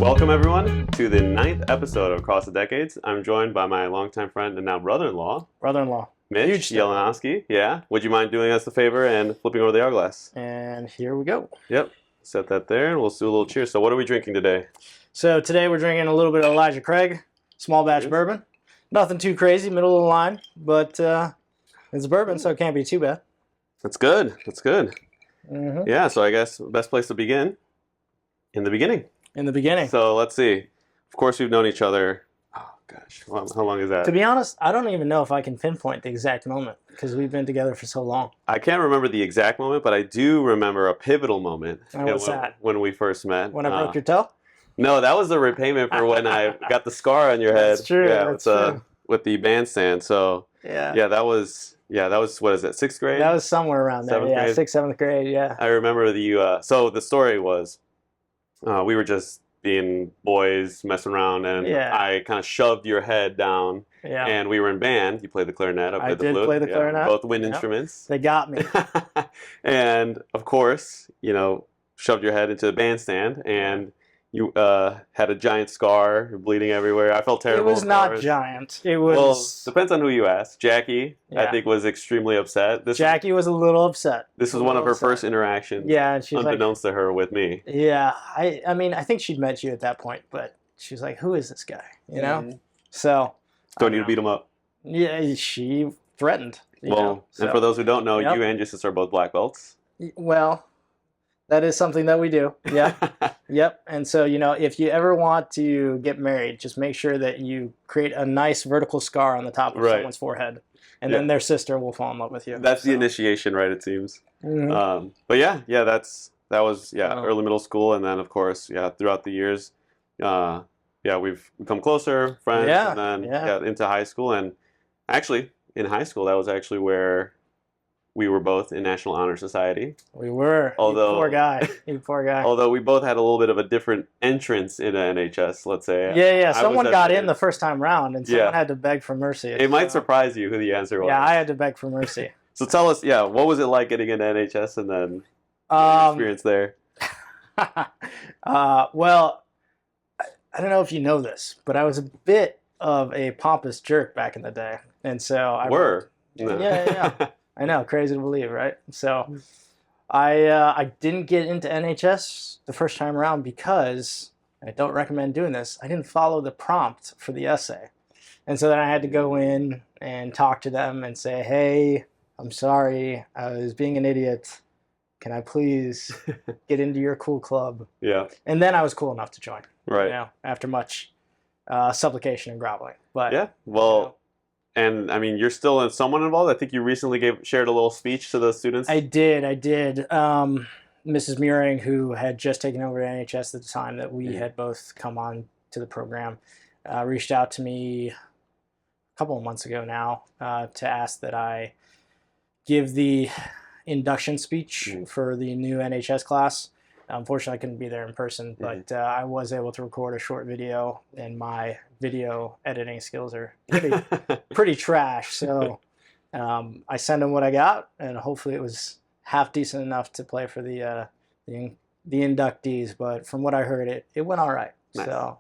Welcome, everyone, to the 9th episode of Across the Decades. I'm joined by my longtime friend and now brother-in-law, Mitch Yelanowski. Yeah. Would you mind doing us a favor and flipping over the hourglass? And here we go. Yep. Set that there, and we'll do a little cheers. So what are we drinking today? So today we're drinking a little bit of Elijah Craig, small batch bourbon. Nothing too crazy, middle of the line, but it's bourbon, so it can't be too bad. That's good. That's good. Mm-hmm. Yeah, so I guess the best place to begin, in the beginning. In the beginning. So let's see. Of course, we've known each other. Oh, gosh. How long is that? To be honest, I don't even know if I can pinpoint the exact moment because we've been together for so long. I can't remember the exact moment, but I do remember a pivotal moment. And what's that? When we first met. When I broke your toe? No, that was the repayment for when I got the scar on your head. That's true. Yeah, that's true. With the bandstand. So yeah, that was what is it? 6th grade? That was somewhere around there. 7th Yeah, grade? 6th, 7th grade. Yeah. I remember so the story was we were just being boys messing around, and I kind of shoved your head down. Yeah. And we were in band. You played the clarinet. I played the flute. I did play the clarinet. Both wind instruments. They got me. And of course, shoved your head into the bandstand, and you had a giant scar. You're bleeding everywhere. I felt terrible. It was not giant. It was. Well, depends on who you ask. Jackie, I think, was extremely upset. Jackie was a little upset. This was one of her first interactions. Yeah, and she's unbeknownst to her with me. Yeah, I mean, I think she'd met you at that point, but she's like, "Who is this guy?" You know. Mm-hmm. So. Don't need to beat him up. Yeah, she threatened. And for those who don't know, you and your sister are both black belts. Well. That is something that we do. Yeah. Yep. And so, if you ever want to get married, just make sure that you create a nice vertical scar on the top of someone's forehead. And then their sister will fall in love with you. That's the initiation, right, it seems. Mm-hmm. But that was early middle school. And then, of course, throughout the years, we've become closer, friends. And then into high school. And actually, in high school, that was actually where we were both in National Honor Society. We were. Although, you poor guy. Although we both had a little bit of a different entrance in NHS, let's say. Yeah. Someone got in the first time round, and someone had to beg for mercy. It might surprise you who the answer was. Yeah, I had to beg for mercy. So tell us, what was it like getting into NHS, and then your experience there? Well, I don't know if you know this, but I was a bit of a pompous jerk back in the day, and so No. Yeah. I know, crazy to believe, right? So I didn't get into NHS the first time around because, I don't recommend doing this, I didn't follow the prompt for the essay. And so then I had to go in and talk to them and say, hey, I'm sorry, I was being an idiot. Can I please get into your cool club? Yeah. And then I was cool enough to join. Right. After much supplication and groveling. But yeah, well... And I mean, you're still someone involved. I think you recently shared a little speech to the students. I did. Mrs. Muring, who had just taken over NHS at the time that we had both come on to the program, reached out to me a couple of months ago now to ask that I give the induction speech for the new NHS class. Unfortunately, I couldn't be there in person, but I was able to record a short video, and my video editing skills are pretty trash. So I sent them what I got, and hopefully it was half decent enough to play for the inductees. But from what I heard, it went all right. Nice. So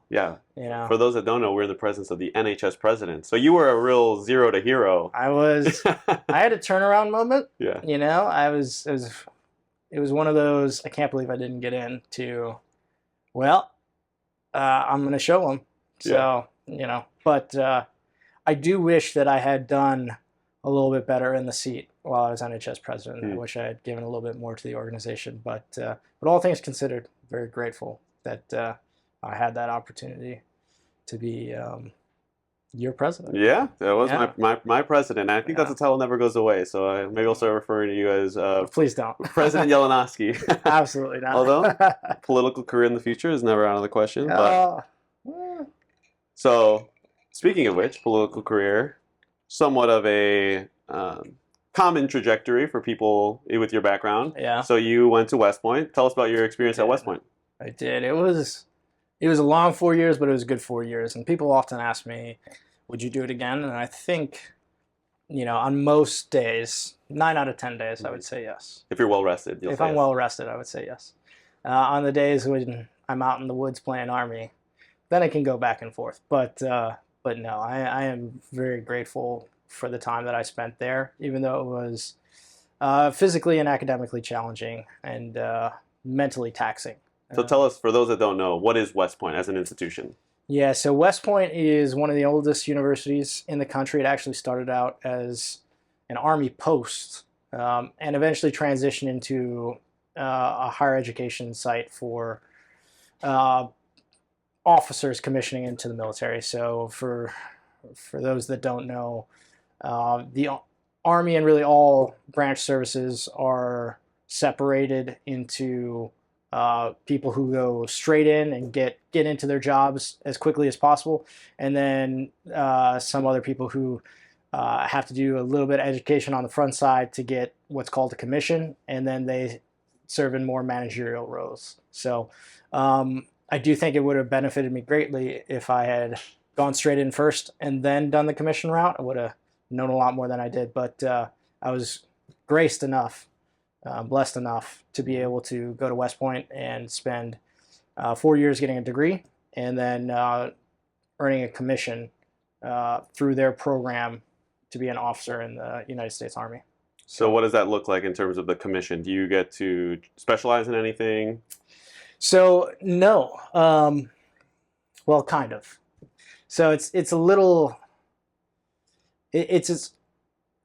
for those that don't know, we're in the presence of the NHS president. So you were a real zero to hero. I had a turnaround moment. Yeah. It was one of those, I can't believe I didn't get in, to, well, I'm going to show them. So, but I do wish that I had done a little bit better in the seat while I was NHS president. I wish I had given a little bit more to the organization. But all things considered, very grateful that I had that opportunity to be your president. Yeah, that was my president. I think that's a title never goes away. So maybe I'll start referring to you as please don't. President Yelanowski. Absolutely not. Although political career in the future is never out of the question. So speaking of which, political career, somewhat of a common trajectory for people with your background. Yeah. So you went to West Point. Tell us about your experience at West Point. I did. It was a long 4 years, but it was a good 4 years. And people often ask me, would you do it again? And I think, on most days, 9 out of 10 days, I would say yes. If you're well rested, if I'm well rested, I would say yes. On the days when I'm out in the woods playing Army, then it can go back and forth. But no, I am very grateful for the time that I spent there, even though it was physically and academically challenging and mentally taxing. So tell us, for those that don't know, what is West Point as an institution? Yeah, so West Point is one of the oldest universities in the country. It actually started out as an Army post and eventually transitioned into a higher education site for officers commissioning into the military. So for those that don't know, the Army and really all branch services are separated into people who go straight in and get into their jobs as quickly as possible, and then some other people who have to do a little bit of education on the front side to get what's called a commission, and then they serve in more managerial roles. So I do think it would have benefited me greatly if I had gone straight in first and then done the commission route. I would have known a lot more than I did, but I was graced enough, blessed enough to be able to go to West Point and spend 4 years getting a degree and then earning a commission through their program to be an officer in the United States Army. So what does that look like in terms of the commission? Do you get to specialize in anything? So no, well, kind of. So it's a little, it's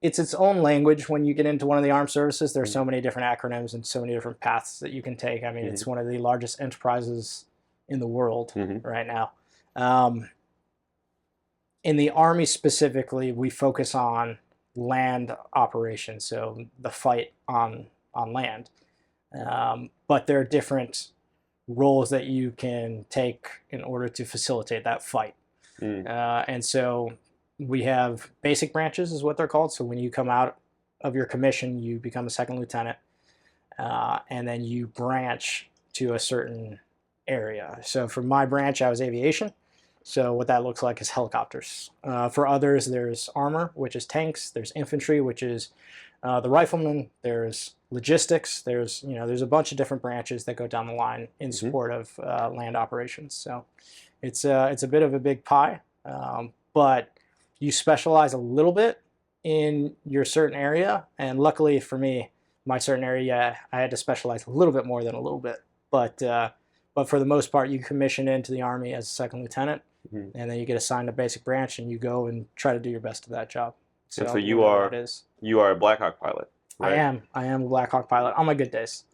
its own language when you get into one of the armed services. There's so many different acronyms and so many different paths that you can take. I mean, it's one of the largest enterprises in the world right now. In the Army specifically, we focus on land operations, so the fight on land. But there are different roles that you can take in order to facilitate that fight. And so we have basic branches is what they're called. So when you come out of your commission, you become a second lieutenant, and then you branch to a certain area. So for my branch, I was aviation. So what that looks like is helicopters. For others, there's armor, which is tanks. There's infantry, which is the riflemen. There's logistics. There's a bunch of different branches that go down the line in support of land operations. So it's a bit of a big pie, but you specialize a little bit in your certain area. And luckily for me, my certain area, I had to specialize a little bit more than a little bit. But for the most part, you commission into the Army as a second lieutenant, and then you get assigned a basic branch, and you go and try to do your best at that job. So you are a Black Hawk pilot, right? I am a Black Hawk pilot on my good days.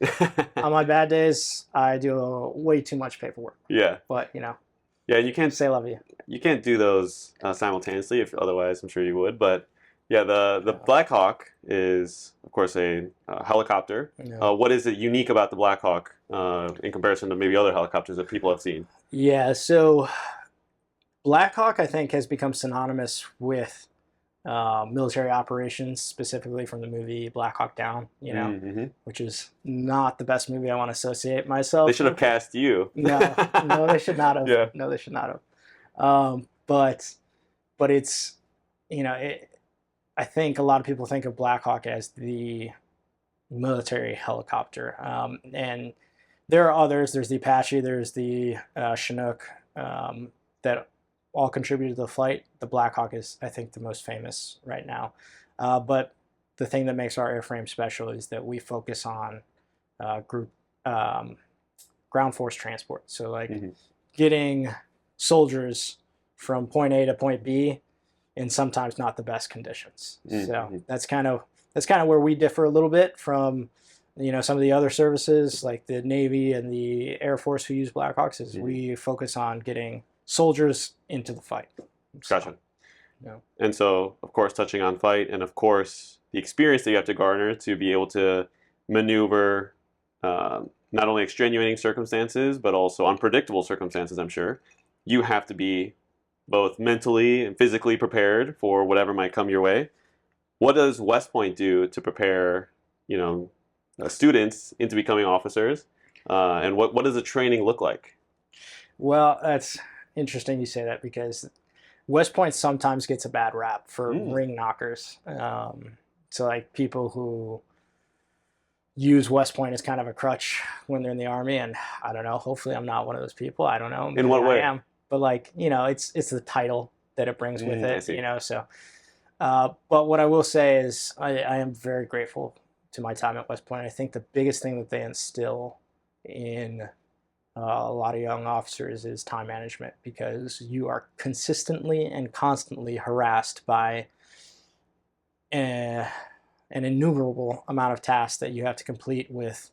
On my bad days, I do way too much paperwork. Yeah. But yeah, you can't say love you. You can't do those simultaneously. If otherwise, I'm sure you would. But yeah, the Black Hawk is, of course, a helicopter. Yeah. What is it unique about the Black Hawk in comparison to maybe other helicopters that people have seen? Yeah, so Black Hawk, I think, has become synonymous with military operations, specifically from the movie Black Hawk Down, which is not the best movie I want to associate myself with. They should have cast you. No, they should not have. Yeah. No, they should not have. But it's, I think a lot of people think of Black Hawk as the military helicopter. And there are others. There's the Apache, there's the Chinook that all contribute to the flight. The Black Hawk is, I think, the most famous right now. But the thing that makes our airframe special is that we focus on group ground force transport. So like getting soldiers from point A to point B in sometimes not the best conditions. So that's kind of where we differ a little bit from some of the other services like the Navy and the Air Force who use Black Hawks. Is we focus on getting soldiers into the fight. Gotcha. And so, of course, touching on fight, and of course, the experience that you have to garner to be able to maneuver not only extenuating circumstances, but also unpredictable circumstances, I'm sure. You have to be both mentally and physically prepared for whatever might come your way. What does West Point do to prepare, students into becoming officers? And what does the training look like? Well, that's interesting you say that, because West Point sometimes gets a bad rap for ring knockers. So like people who use West Point as kind of a crutch when they're in the Army, and I don't know, hopefully I'm not one of those people. I don't know. In what way? I am. but like, it's the title that it brings with it, so. But what I will say is I am very grateful to my time at West Point. I think the biggest thing that they instill in a lot of young officers is time management, because you are consistently and constantly harassed by an innumerable amount of tasks that you have to complete with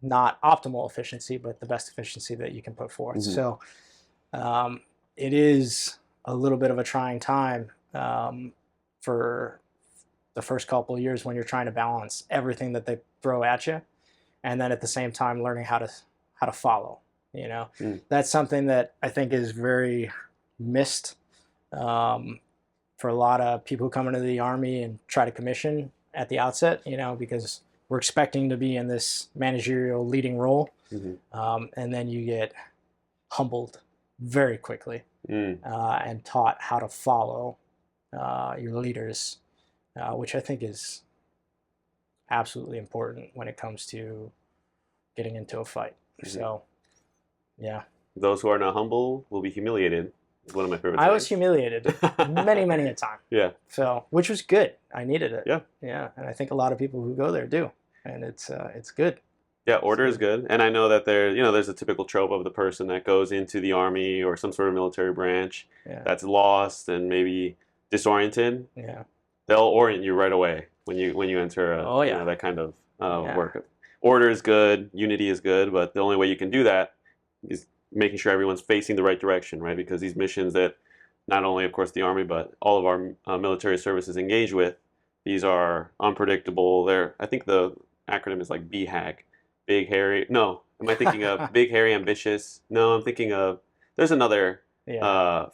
not optimal efficiency, but the best efficiency that you can put forth. Mm-hmm. So it is a little bit of a trying time for the first couple of years when you're trying to balance everything that they throw at you, and then at the same time learning how to follow. That's something that I think is very missed for a lot of people who come into the Army and try to commission at the outset, because we're expecting to be in this managerial leading role, mm-hmm. And then you get humbled very quickly and taught how to follow your leaders, which I think is absolutely important when it comes to getting into a fight. Mm-hmm. So, yeah. Those who are not humble will be humiliated. It's one of my favorite I was humiliated many, many a time. Yeah. So, which was good. I needed it. Yeah. Yeah, and I think a lot of people who go there do, and it's good. Yeah, order is good, and I know that there's a typical trope of the person that goes into the Army or some sort of military branch that's lost and maybe disoriented. Yeah. They'll orient you right away when you enter that kind of work. Order is good, unity is good, but the only way you can do that is making sure everyone's facing the right direction, right? Because these missions that not only, of course, the Army, but all of our military services engage with, these are unpredictable. I think the acronym is like BHAG, Big Hairy. No, am I thinking of Big Hairy Ambitious? No, I'm thinking of. There's another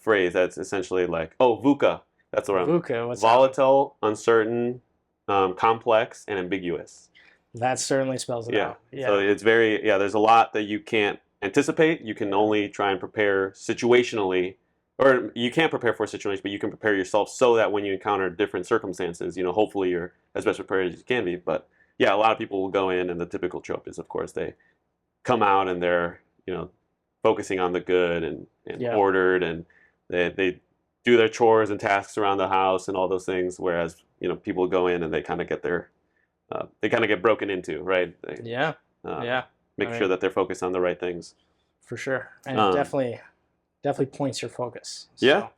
phrase that's essentially like, VUCA. That's what I'm. VUCA. What's volatile, uncertain, complex, and ambiguous. That certainly spells it out. Yeah. So it's there's a lot that you can't anticipate. You can only try and prepare situationally, or you can't prepare for a situation, but you can prepare yourself so that when you encounter different circumstances, hopefully you're as best prepared as you can be. But yeah, a lot of people will go in, and the typical trope is, of course, they come out and they're, focusing on the good and ordered, and they do their chores and tasks around the house and all those things. Whereas, people go in and they kind of get get broken into, right? Make sure that they're focused on the right things. For sure. And it definitely points your focus. So.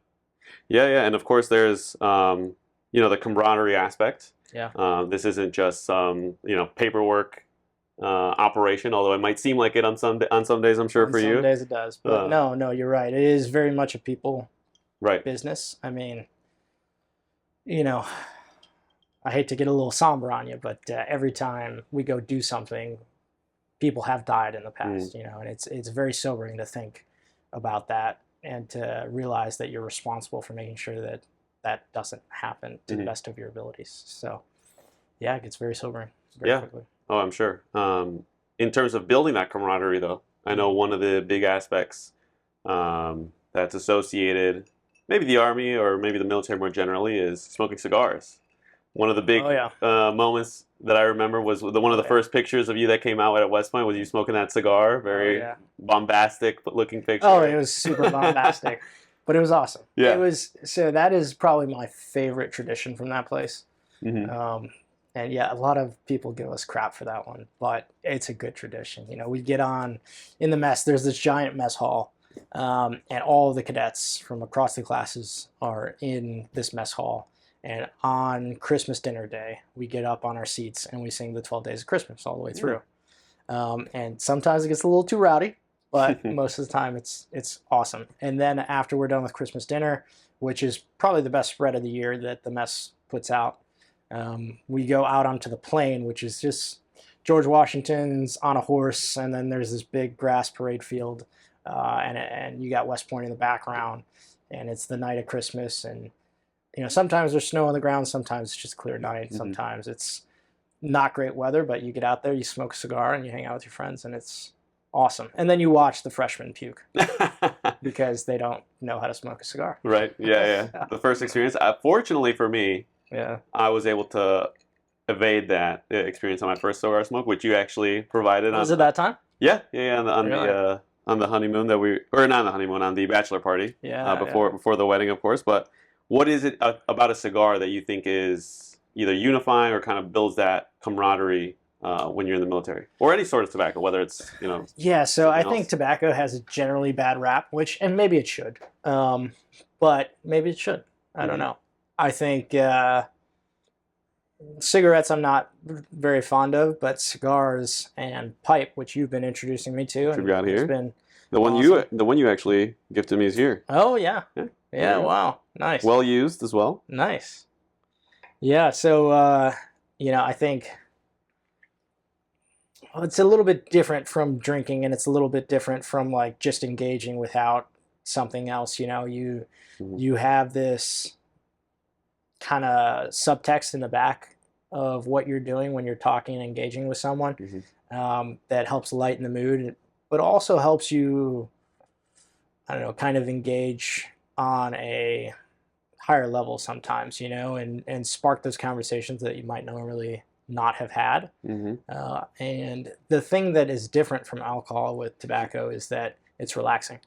Yeah. And of course there's, the camaraderie aspect. Yeah. This isn't just some, paperwork operation, although it might seem like it on some days, I'm sure for you. Some days it does, but no, you're right. It is very much a people business. I mean, I hate to get a little somber on you, but every time we go do something, people have died in the past, and it's very sobering to think about that and to realize that you're responsible for making sure that that doesn't happen to the best of your abilities. So, yeah, it gets very sobering very quickly. Oh, I'm sure. In terms of building that camaraderie, though, I know one of the big aspects that's associated, maybe the Army or maybe the military more generally, is smoking cigars. One of the big moments that I remember was one of the first pictures of you that came out at West Point was you smoking that cigar. Very bombastic looking picture. Oh, it was super bombastic, but it was awesome. Yeah. It was. So that is probably my favorite tradition from that place. Mm-hmm. And yeah, a lot of people give us crap for that one, but it's a good tradition. We get on in the mess. There's this giant mess hall, and all of the cadets from across the classes are in this mess hall. And on Christmas dinner day, we get up on our seats and we sing the 12 Days of Christmas all the way through. And sometimes it gets a little too rowdy, but most of the time it's awesome. And then after we're done with Christmas dinner, which is probably the best spread of the year that the mess puts out, we go out onto the plain, which is just George Washington's on a horse, and then there's this big grass parade field, and you got West Point in the background, and it's the night of Christmas, and sometimes there's snow on the ground, sometimes it's just clear night, sometimes it's not great weather, but you get out there, you smoke a cigar, and you hang out with your friends, and it's awesome. And then you watch the freshmen puke because they don't know how to smoke a cigar. Right, yeah. The first experience, fortunately for me, I was able to evade that experience on my first cigar smoke, which you actually provided. Was it that time? Yeah, on really? on the honeymoon or not on the honeymoon, on the bachelor party. Yeah. Before the wedding, of course. But what is it about a cigar that you think is either unifying or kind of builds that camaraderie when you're in the military, or any sort of tobacco, whether it's Yeah, so I think else? tobacco has a generally bad rap, and maybe it should, but maybe it should. I don't know. I think cigarettes I'm not very fond of, but cigars and pipe, which you've been introducing me to, and got here. it's been the one you actually gifted me is here. Oh yeah. Wow, nice. Well used as well. Nice. Yeah, so I think it's a little bit different from drinking, and it's a little bit different from like just engaging without something else. You have this kind of subtext in the back of what you're doing when you're talking and engaging with someone that helps lighten the mood, but also helps you, I don't know, kind of engage on a higher level sometimes, and spark those conversations that you might normally not have had. And the thing that is different from alcohol with tobacco is that it's relaxing.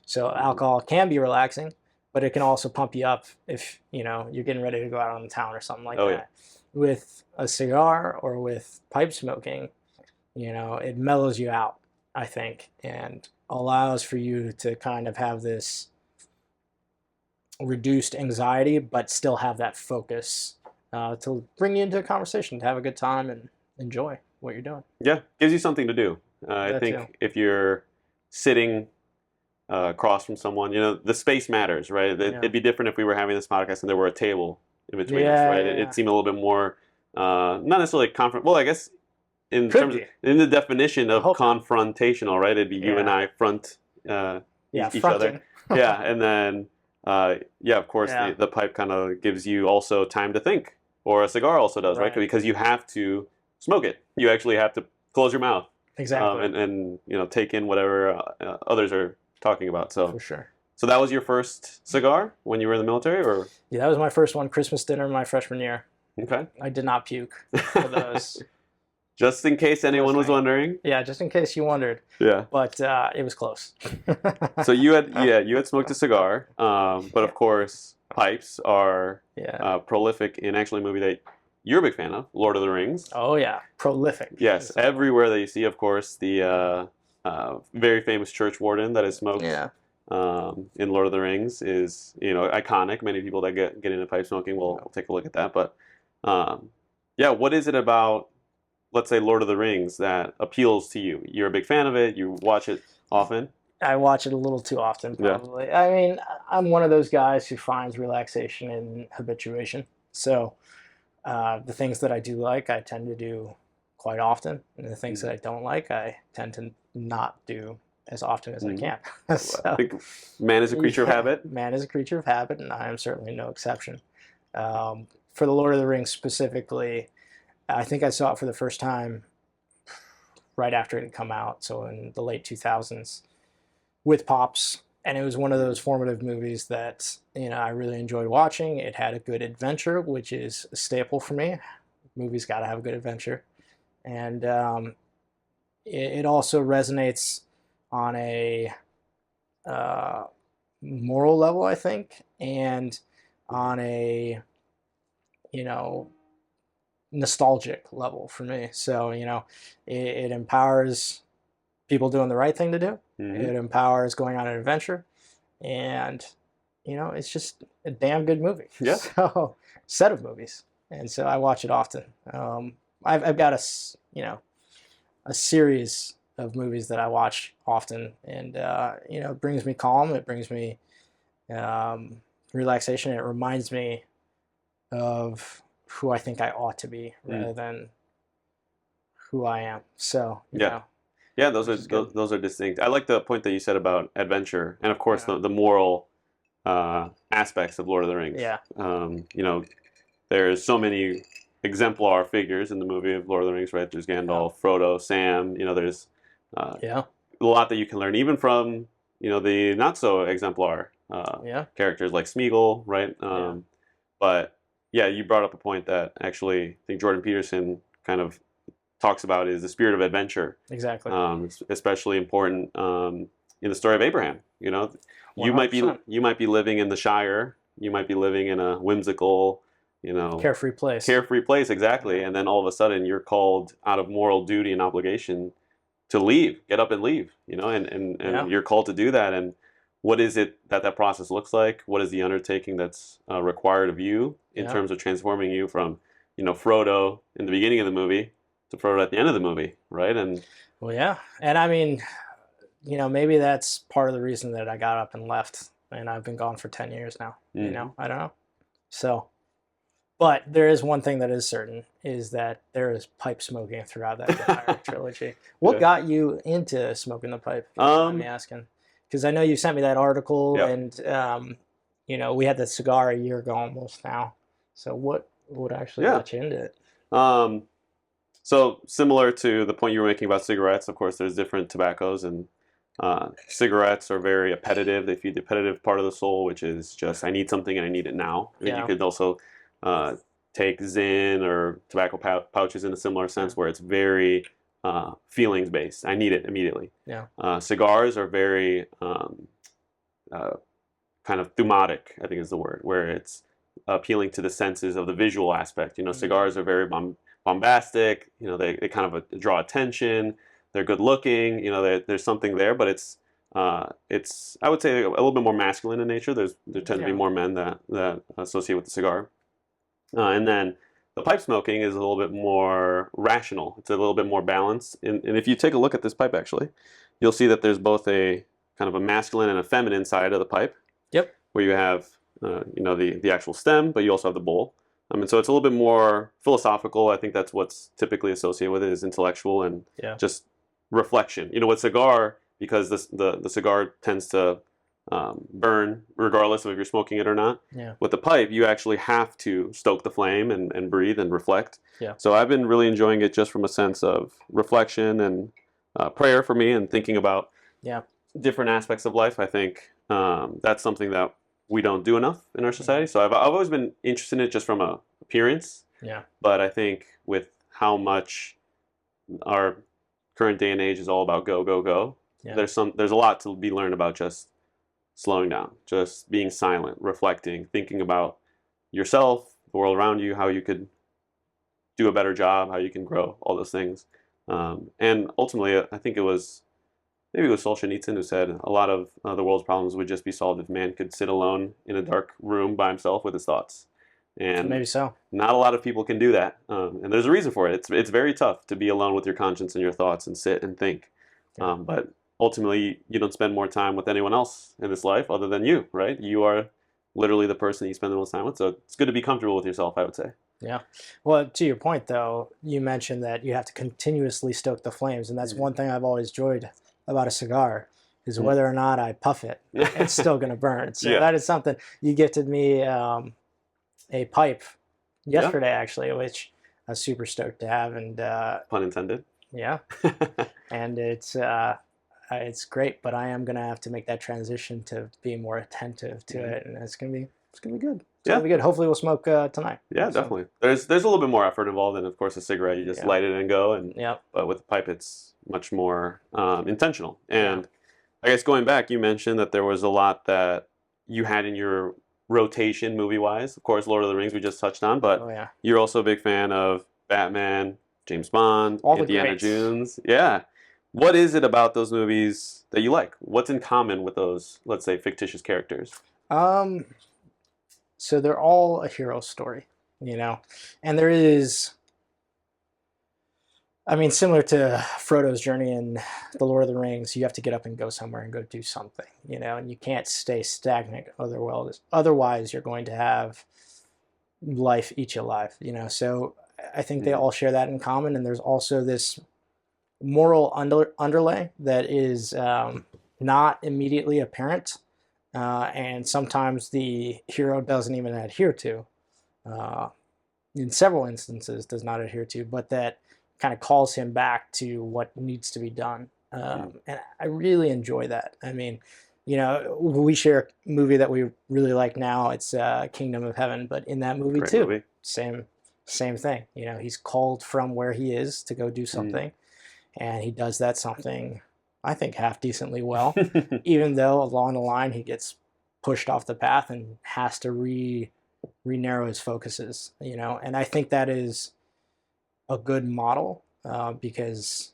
So alcohol can be relaxing, but it can also pump you up if you're getting ready to go out on the town or something like that. Yeah. With a cigar or with pipe smoking, it mellows you out, I think, and allows for you to kind of have this reduced anxiety, but still have that focus to bring you into a conversation, to have a good time and enjoy what you're doing. Yeah, gives you something to do. I think if you're sitting across from someone, the space matters, right? It'd be different if we were having this podcast and there were a table in between us, right? It seemed a little bit more, not necessarily well, I guess in the definition of confrontational, right? It'd be you and I front each other. Yeah, and then of course the pipe kind of gives you also time to think, or a cigar also does, right? Because you have to smoke it. You actually have to close your mouth. Exactly. And take in whatever others are talking about. So for sure. So that was your first cigar when you were in the military, or? Yeah, that was my first one. Christmas dinner my freshman year. Okay. I did not puke for those. Just in case anyone was wondering. Yeah, just in case you wondered. Yeah. But it was close. So you had smoked a cigar, but of course pipes are prolific in actually a movie that you're a big fan of, Lord of the Rings. Oh yeah, prolific. Yes, everywhere that you see, of course, the very famous church warden that is smoked. Yeah. In Lord of the Rings is iconic. Many people that get into pipe smoking will take a look at that. But what is it about, let's say, Lord of the Rings that appeals to you? You're a big fan of it. You watch it often. I watch it a little too often, probably. Yeah. I mean, I'm one of those guys who finds relaxation in habituation. So the things that I do like, I tend to do quite often, and the things that I don't like, I tend to not do as often as I can. So, I think man is a creature of habit. Man is a creature of habit, and I am certainly no exception. For the Lord of the Rings specifically, I think I saw it for the first time right after it had come out, so in the late 2000s, with Pops, and it was one of those formative movies that I really enjoyed watching. It had a good adventure, which is a staple for me. Movies got to have a good adventure, and it also resonates on a moral level, I think, and on a nostalgic level for me. So it empowers people doing the right thing to do. It empowers going on an adventure, and it's just a damn good movie. Yeah. So set of movies, and so I watch it often. I've got a series of movies that I watch often, and it brings me calm. It brings me relaxation. It reminds me of who I think I ought to be rather than who I am. So those are distinct. I like the point that you said about adventure, and of course the moral aspects of Lord of the Rings. Yeah. There's so many exemplar figures in the movie of Lord of the Rings, right? There's Gandalf, Frodo, Sam. There's a lot that you can learn, even from the not so exemplar characters like Smeagol, right? But you brought up a point that actually I think Jordan Peterson kind of talks about is the spirit of adventure. Exactly. Especially important in the story of Abraham. You know, 100%. you might be living in the Shire. You might be living in a whimsical, you know, carefree place. Carefree place, exactly. And then all of a sudden, you're called out of moral duty and obligation to leave, get up and leave. You know, and you're called to do that. And what is it that process looks like? What is the undertaking that's required of you in terms of transforming you from, you know, Frodo in the beginning of the movie to Frodo at the end of the movie, right? And well, yeah, and I mean, you know, maybe that's part of the reason that I got up and left, and I've been gone for 10 years now. Mm-hmm. You know, I don't know. So, but there is one thing that is certain, is that there is pipe smoking throughout that entire trilogy. What got you into smoking the pipe? I'm asking, because I know you sent me that article, and you know, we had the cigar a year ago almost now. So what actually got you into it? So similar to the point you were making about cigarettes, of course, there's different tobaccos, and cigarettes are very appetitive. They feed the appetitive part of the soul, which is just, I need something and I need it now. I mean, you could also take Zyn or tobacco pouches in a similar sense, where it's very feelings based. I need it immediately. Cigars are very kind of thumatic, I think is the word, where it's appealing to the senses of the visual aspect. You know, cigars are very bombastic. You know, they kind of draw attention. They're good looking. You know, there's something there, but it's I would say a little bit more masculine in nature. There tend to be more men that associate with the cigar, and then the pipe smoking is a little bit more rational. It's a little bit more balanced. And if you take a look at this pipe, actually, you'll see that there's both a kind of a masculine and a feminine side of the pipe. Yep. Where you have you know, the actual stem, but you also have the bowl. And so it's a little bit more philosophical. I think that's what's typically associated with it, is intellectual and just reflection. You know, with cigar, because the cigar tends to burn regardless of if you're smoking it or not. With the pipe, you actually have to stoke the flame and breathe and reflect. So I've been really enjoying it just from a sense of reflection and prayer for me, and thinking about different aspects of life. I think that's something that we don't do enough in our society. So I've always been interested in it just from a appearance. But I think with how much our current day and age is all about go, go, go, there's a lot to be learned about just slowing down, just being silent, reflecting, thinking about yourself, the world around you, how you could do a better job, how you can grow, all those things. And ultimately, I think maybe it was Solzhenitsyn who said a lot of the world's problems would just be solved if man could sit alone in a dark room by himself with his thoughts. And maybe so. Not a lot of people can do that. And there's a reason for it. It's very tough to be alone with your conscience and your thoughts and sit and think. But ultimately, you don't spend more time with anyone else in this life other than you, right? You are literally the person that you spend the most time with. So it's good to be comfortable with yourself, I would say. Yeah. Well, to your point, though, you mentioned that you have to continuously stoke the flames. And that's one thing I've always enjoyed about a cigar, is whether or not I puff it, it's still going to burn. So that is something. You gifted me a pipe yesterday, actually, which I was super stoked to have. And pun intended. Yeah. And it's great, but I am going to have to make that transition to be more attentive to it, and it's going to be good. It's going to be good. Hopefully we'll smoke tonight. Yeah, so. Definitely. There's a little bit more effort involved than, of course, a cigarette. You just light it and go. And but with the pipe, it's much more intentional. And I guess going back, you mentioned that there was a lot that you had in your rotation movie-wise. Of course, Lord of the Rings we just touched on, but you're also a big fan of Batman, James Bond, Indiana Jones. Yeah. What is it about those movies that you like? What's in common with those, let's say, fictitious characters? So they're all a hero story, you know, and there is, I mean, similar to Frodo's journey in The Lord of the Rings, you have to get up and go somewhere and go do something, you know, and you can't stay stagnant. Otherwise, you're going to have life eat you alive, you know. So I think they all share that in common, and there's also this moral underlay that is not immediately apparent, and sometimes the hero doesn't even adhere to, in several instances does not adhere to, but that kind of calls him back to what needs to be done. And I really enjoy that. I mean, you know, we share a movie that we really like now. It's Kingdom of Heaven, but in that movie too, same same thing. You know, he's called from where he is to go do something, and he does that something, I think, half decently well, even though along the line he gets pushed off the path and has to re-narrow his focuses, you know. And I think that is a good model because,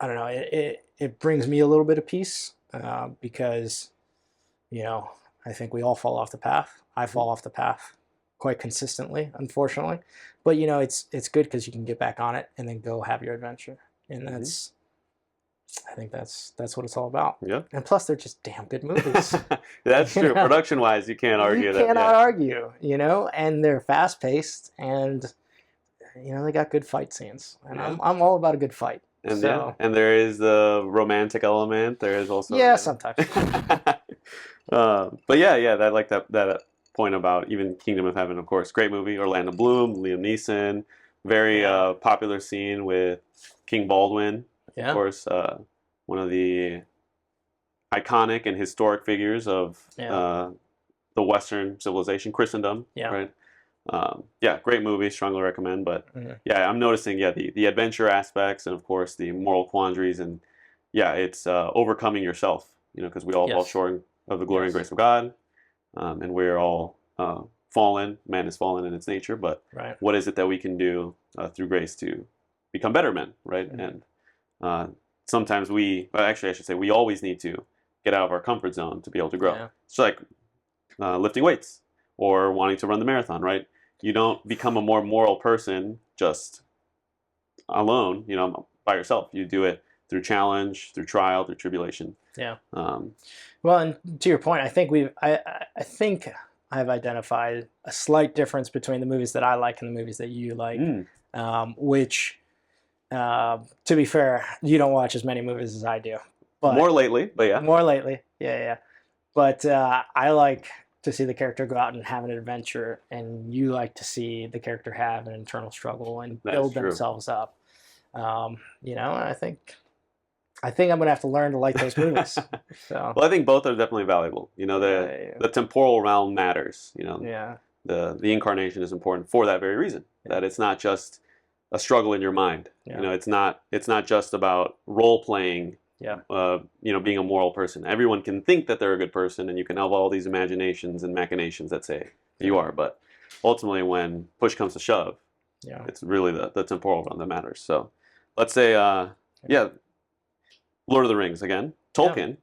I don't know, it brings me a little bit of peace because, you know, I think we all fall off the path. I fall off the path quite consistently, unfortunately. But, you know, it's good because you can get back on it and then go have your adventure. And that's, I think that's what it's all about. Yeah. And plus, they're just damn good movies. That's true. Production-wise, you can't argue that. You cannot argue, you know, and they're fast-paced and, you know, they got good fight scenes. And I'm all about a good fight. And so. And there is the romantic element. There is also sometimes. But yeah, I like that point about even Kingdom of Heaven, of course. Great movie. Orlando Bloom, Liam Neeson. Very popular scene with King Baldwin. Yeah. Of course, one of the iconic and historic figures of the Western civilization, Christendom. Yeah. Right. Great movie. Strongly recommend. But I'm noticing the adventure aspects and of course the moral quandaries and it's overcoming yourself. You know, because we all fall short of the glory and grace of God, and we're all fallen. Man is fallen in its nature. But what is it that we can do through grace to become better men? Right. And sometimes I should say we always need to get out of our comfort zone to be able to grow. It's like lifting weights or wanting to run the marathon, right? You don't become a more moral person just alone, you know, by yourself. You do it through challenge, through trial, through tribulation. Yeah. Well, and to your point, I think I think I've identified a slight difference between the movies that I like and the movies that you like, which, to be fair, you don't watch as many movies as I do. But more lately, but yeah. More lately, yeah. But I like to see the character go out and have an adventure, and you like to see the character have an internal struggle and build themselves up. You know, and I think I'm gonna have to learn to like those movies. So. Well, I think both are definitely valuable. You know, the temporal realm matters. You know, the incarnation is important for that very reason. That it's not just a struggle in your mind. You know, it's not just about role playing. You know, being a moral person. Everyone can think that they're a good person, and you can have all these imaginations and machinations that say you are. But ultimately, when push comes to shove, it's really the temporal realm that matters. So, let's say, Lord of the Rings again. Tolkien.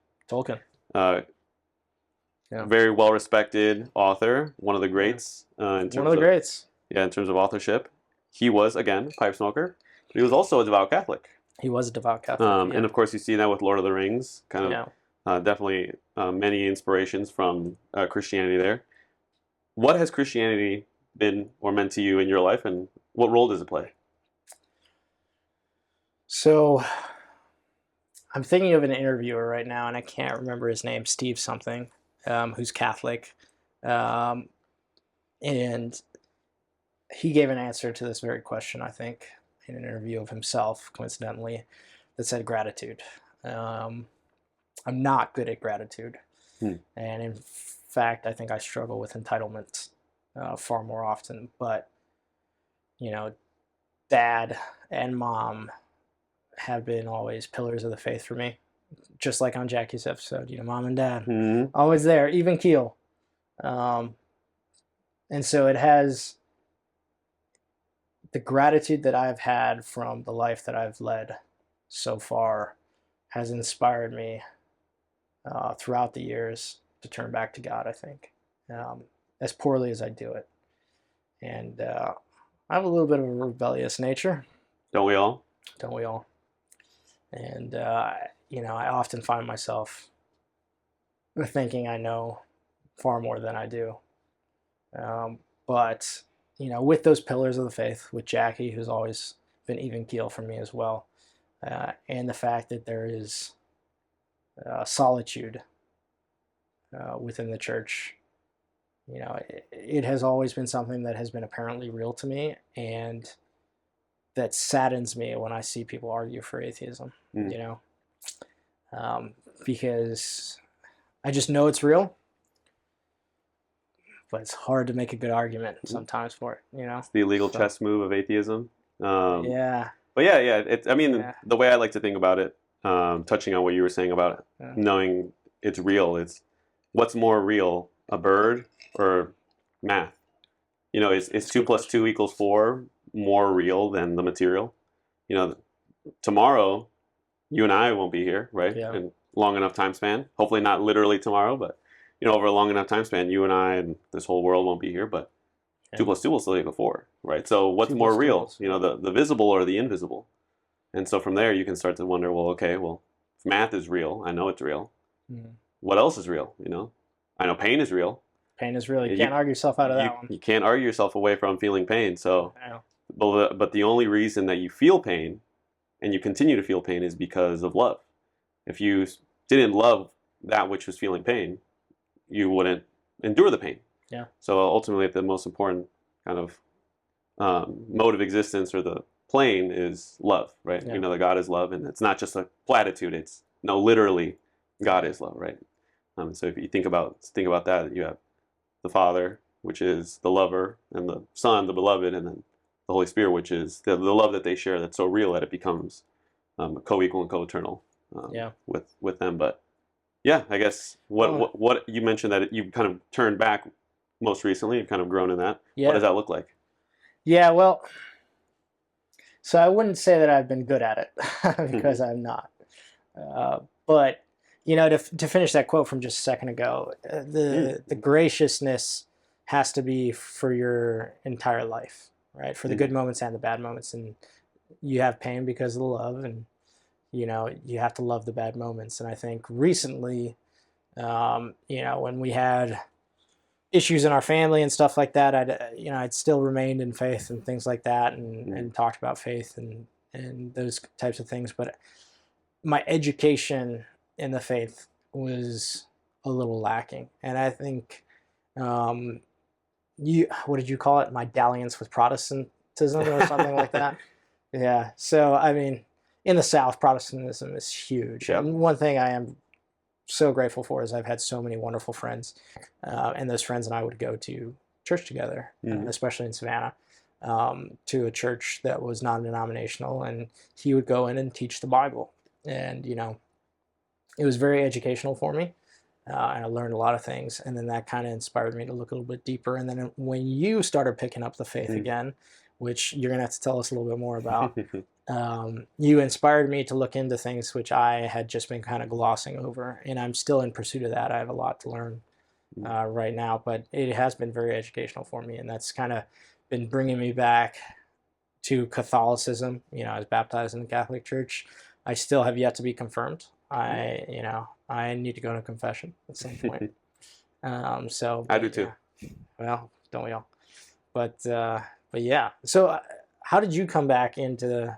Very well respected author, one of the greats. In terms of greats. Yeah, in terms of authorship, he was again a pipe smoker, but he was also a devout Catholic. He was a devout Catholic. And of course, you see that with Lord of the Rings, kind of definitely many inspirations from Christianity there. What has Christianity been or meant to you in your life, and what role does it play? So, I'm thinking of an interviewer right now, and I can't remember his name, Steve something, who's Catholic. And he gave an answer to this very question, I think, in an interview of himself, coincidentally, that said gratitude. I'm not good at gratitude. And in fact, I think I struggle with entitlement far more often. But, you know, Dad and Mom have been always pillars of the faith for me. Just like on Jackie's episode, you know, Mom and Dad, always there, even keel. And so it has... The gratitude that I've had from the life that I've led so far has inspired me throughout the years to turn back to God, I think, as poorly as I do it. And I have a little bit of a rebellious nature. Don't we all? Don't we all? And, you know, I often find myself thinking I know far more than I do. But... You know, with those pillars of the faith, with Jackie, who's always been even keel for me as well, and the fact that there is solitude within the church, you know, it has always been something that has been apparently real to me, and that saddens me when I see people argue for atheism, you know, because I just know it's real. but it's hard to make a good argument sometimes for it, you know? It's the illegal chess move of atheism. Yeah. But the way I like to think about it, touching on what you were saying about knowing it's real, it's what's more real, a bird or math? You know, is 2 plus 2 equals 4 more real than the material? You know, tomorrow, you and I won't be here, right? Yeah. In long enough time span. Hopefully not literally tomorrow, but, you know, over a long enough time span, you and I and this whole world won't be here, but 2 plus 2 will still equal 4, right? So what's more real? You know, the visible or the invisible? And so from there, you can start to wonder, well, okay, well, if math is real, I know it's real. What else is real? You know, I know pain is real. Pain is real. You can't argue yourself out of that one. You can't argue yourself away from feeling pain. So, but the only reason that you feel pain and you continue to feel pain is because of love. If you didn't love that which was feeling pain, you wouldn't endure the pain. Yeah. So ultimately, the most important kind of mode of existence or the plane is love, right? Yeah. You know that God is love, and it's not just a platitude. It's no, literally, God is love, right? So if you think about that, you have the Father, which is the lover, and the Son, the beloved, and then the Holy Spirit, which is the love that they share that's so real that it becomes co-equal and co-eternal with them. But yeah, I guess what you mentioned that you kind of turned back most recently, you've kind of grown in that. Yeah. What does that look like? Yeah, well, so I wouldn't say that I've been good at it because I'm not. But you know, to finish that quote from just a second ago, the graciousness has to be for your entire life, right? For the good moments and the bad moments, and you have pain because of the love, and you know you have to love the bad moments. And I think recently, you know, when we had issues in our family and stuff like that, I'd still remained in faith and things like that, and talked about faith and those types of things, but my education in the faith was a little lacking. And I think what did you call it? My dalliance with Protestantism or something like that. Yeah. So I mean, in the South, Protestantism is huge. Yep. And one thing I am so grateful for is I've had so many wonderful friends, and those friends and I would go to church together, especially in Savannah, to a church that was non-denominational, and he would go in and teach the Bible. And, you know, it was very educational for me, and I learned a lot of things, and then that kind of inspired me to look a little bit deeper. And then when you started picking up the faith again, which you're going to have to tell us a little bit more about, you inspired me to look into things which I had just been kind of glossing over, and I'm still in pursuit of that. I have a lot to learn right now, but it has been very educational for me, and that's kind of been bringing me back to Catholicism. You know, I was baptized in the Catholic Church. I still have yet to be confirmed. I need to go to confession at some point. I do too. Yeah. Well, don't we all? But yeah. So how did you come back into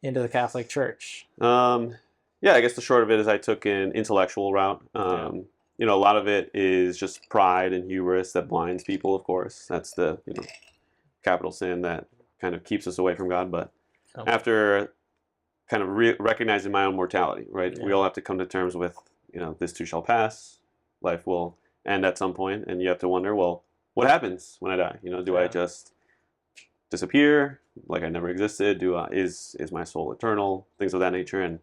the Catholic Church? Yeah, I guess the short of it is I took an intellectual route. You know, a lot of it is just pride and hubris that blinds people, of course. That's the, you know, capital sin that kind of keeps us away from God. But after kind of recognizing my own mortality, right? We all have to come to terms with, you know, this too shall pass. Life will end at some point, and you have to wonder, well, what happens when I die? You know, do I just disappear like I never existed? Is my soul eternal? Things of that nature. And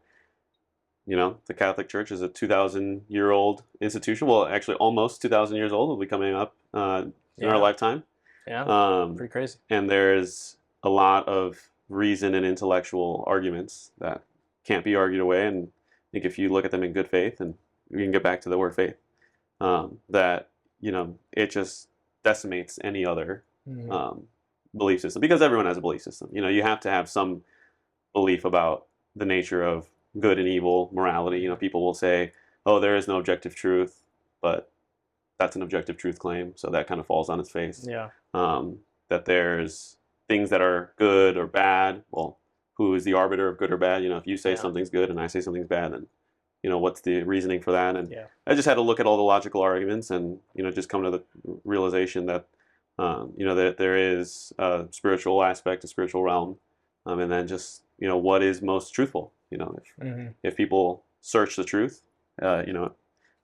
you know, the Catholic Church is a 2,000-year-old institution. Well, actually, almost 2,000 years old. Will be coming up in our lifetime. Yeah, pretty crazy. And there's a lot of reason and intellectual arguments that can't be argued away. And I think if you look at them in good faith, and we can get back to the word faith, that, you know, it just decimates any other belief system, because everyone has a belief system. You know, you have to have some belief about the nature of good and evil, morality. You know, people will say, oh, there is no objective truth, but that's an objective truth claim, so that kind of falls on its face. Yeah. That there's things that are good or bad. Well, who is the arbiter of good or bad? You know, if you say something's good and I say something's bad, then, you know, what's the reasoning for that? And I just had to look at all the logical arguments and, you know, just come to the realization that, you know, that there is a spiritual aspect, a spiritual realm, and then just, you know, what is most truthful. You know, if people search the truth, you know,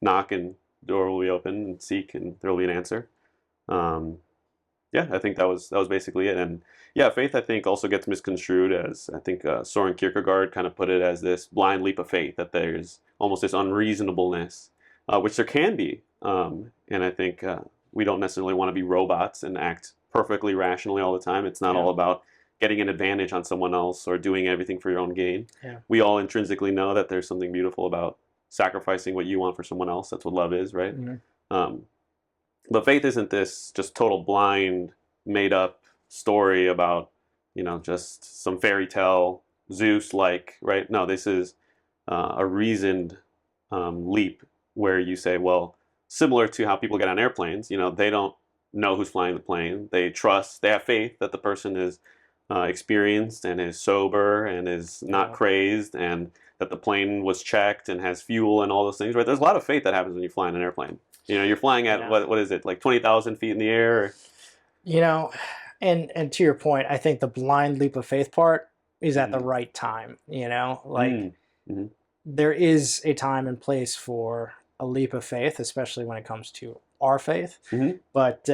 knock and door will be open, and seek and there will be an answer. Yeah, I think that was basically it. And yeah, faith I think also gets misconstrued as I think Soren Kierkegaard kind of put it as this blind leap of faith that there's almost this unreasonableness, which there can be. And I think we don't necessarily want to be robots and act perfectly rationally all the time. It's not all about getting an advantage on someone else or doing everything for your own gain. Yeah. We all intrinsically know that there's something beautiful about sacrificing what you want for someone else. That's what love is, right? But faith isn't this just total blind, made up story about, just some fairy tale Zeus-like, right? No, this is a reasoned leap where you say, well, similar to how people get on airplanes, they don't know who's flying the plane. They have faith that the person is experienced and is sober and is not crazed, and that the plane was checked and has fuel and all those things, right? There's a lot of faith that happens when you fly in an airplane. You're flying at what is it, like 20,000 feet in the air? And to your point, I think the blind leap of faith part is at the right time. There is a time and place for a leap of faith, especially when it comes to our faith. But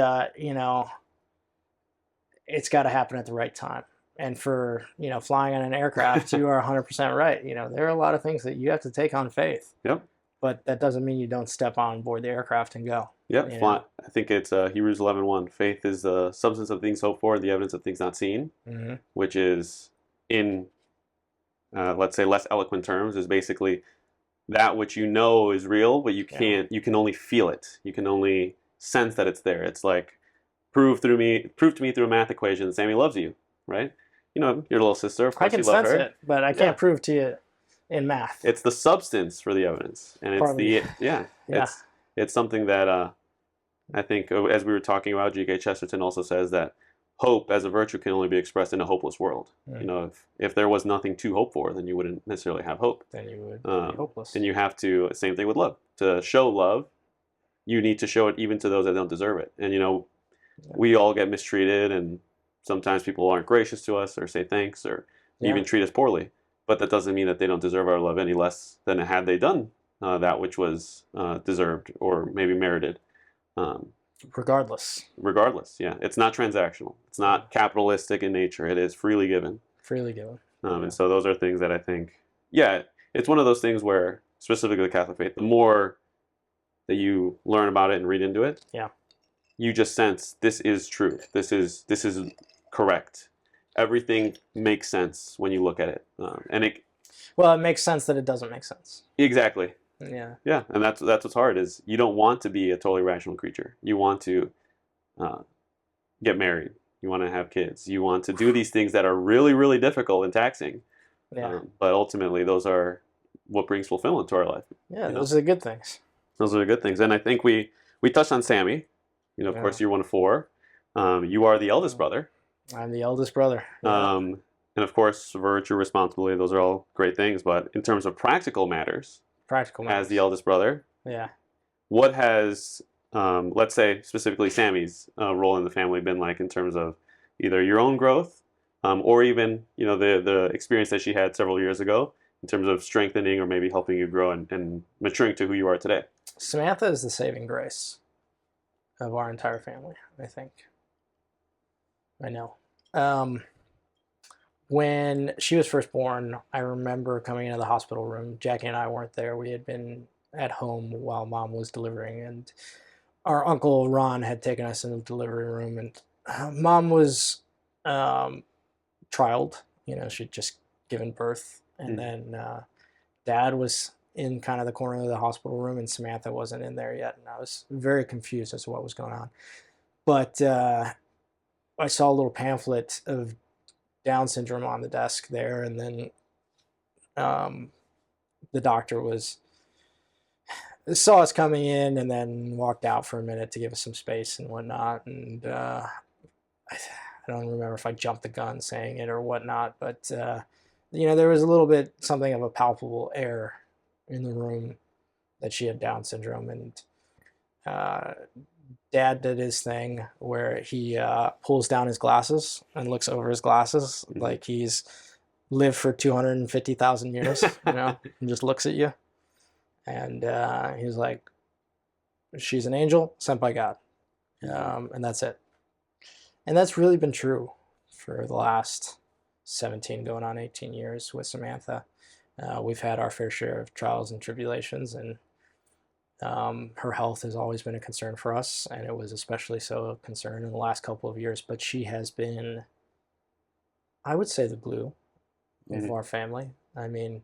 it's got to happen at the right time. And for flying on an aircraft, you are 100% right. There are a lot of things that you have to take on faith. Yep. But that doesn't mean you don't step on board the aircraft and go. Yep. I think it's Hebrews 11:1. Faith is the substance of things hoped for, the evidence of things not seen, which is in, let's say, less eloquent terms, is basically that which is real, but you can only feel it. You can only sense that it's there. It's like, prove to me through a math equation that Sammy loves you, right? Your little sister, of course you love her. I can sense it, but I can't prove to you in math. It's the substance for the evidence, and it's something that I think, as we were talking about, G.K. Chesterton also says that hope as a virtue can only be expressed in a hopeless world. If there was nothing to hope for, then you wouldn't necessarily have hope. Then you would be hopeless. And you have to, same thing with love. To show love, you need to show it even to those that don't deserve it. And we all get mistreated, and sometimes people aren't gracious to us or say thanks or even treat us poorly. But that doesn't mean that they don't deserve our love any less than had they done that which was deserved or maybe merited. Regardless, yeah. It's not transactional. It's not capitalistic in nature. It is freely given. Freely given. And so those are things that I think, it's one of those things where, specifically the Catholic faith, the more that you learn about it and read into it, you just sense this is truth. This is correct. Everything makes sense when you look at it, it makes sense that it doesn't make sense. Exactly. Yeah, and that's what's hard, is you don't want to be a totally rational creature. You want to get married. You want to have kids. You want to do these things that are really, really difficult and taxing. But ultimately, those are what brings fulfillment to our life. Yeah, those are the good things. Those are the good things, and I think we touched on Sammy. Of course, you're one of four. You are the eldest brother. I'm the eldest brother. And of course, virtue, responsibility, those are all great things. But in terms of practical matters, as the eldest brother, what has, let's say, specifically Sammy's role in the family been like in terms of either your own growth or even, the experience that she had several years ago in terms of strengthening or maybe helping you grow and maturing to who you are today? Samantha is the saving grace of our entire family, I think. I know. When she was first born, I remember coming into the hospital room. Jackie and I weren't there. We had been at home while Mom was delivering, and our uncle Ron had taken us into the delivery room, and Mom was trialed. She'd just given birth, and then Dad was in kind of the corner of the hospital room, and Samantha wasn't in there yet, and I was very confused as to what was going on. But I saw a little pamphlet of Down syndrome on the desk there, and then the doctor saw us coming in and then walked out for a minute to give us some space and whatnot. And I don't remember if I jumped the gun saying it or whatnot, but there was a little bit something of a palpable air in the room that she had Down syndrome, and Dad did his thing where he pulls down his glasses and looks over his glasses like he's lived for 250,000 years, and just looks at you. And he's like, she's an angel sent by God. And that's it. And that's really been true for the last 17 going on 18 years with Samantha. We've had our fair share of trials and tribulations, and her health has always been a concern for us, and it was especially so a concern in the last couple of years. But she has been, I would say, the glue of our family. I mean,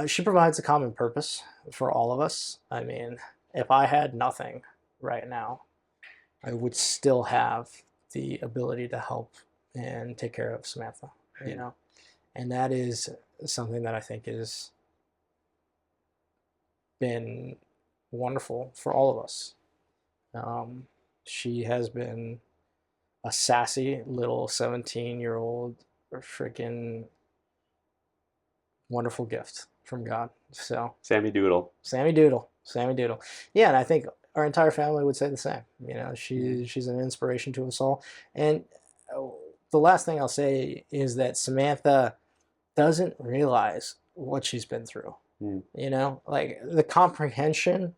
she provides a common purpose for all of us. I mean, if I had nothing right now, I would still have the ability to help and take care of Samantha, you know, and that is something that I think has been wonderful for all of us. She has been a sassy little 17-year-old freaking wonderful gift from God. So Sammy Doodle. Sammy Doodle. Sammy Doodle. Yeah, and I think our entire family would say the same. You know, she's an inspiration to us all. And the last thing I'll say is that Samantha doesn't realize what she's been through. You know, like the comprehension,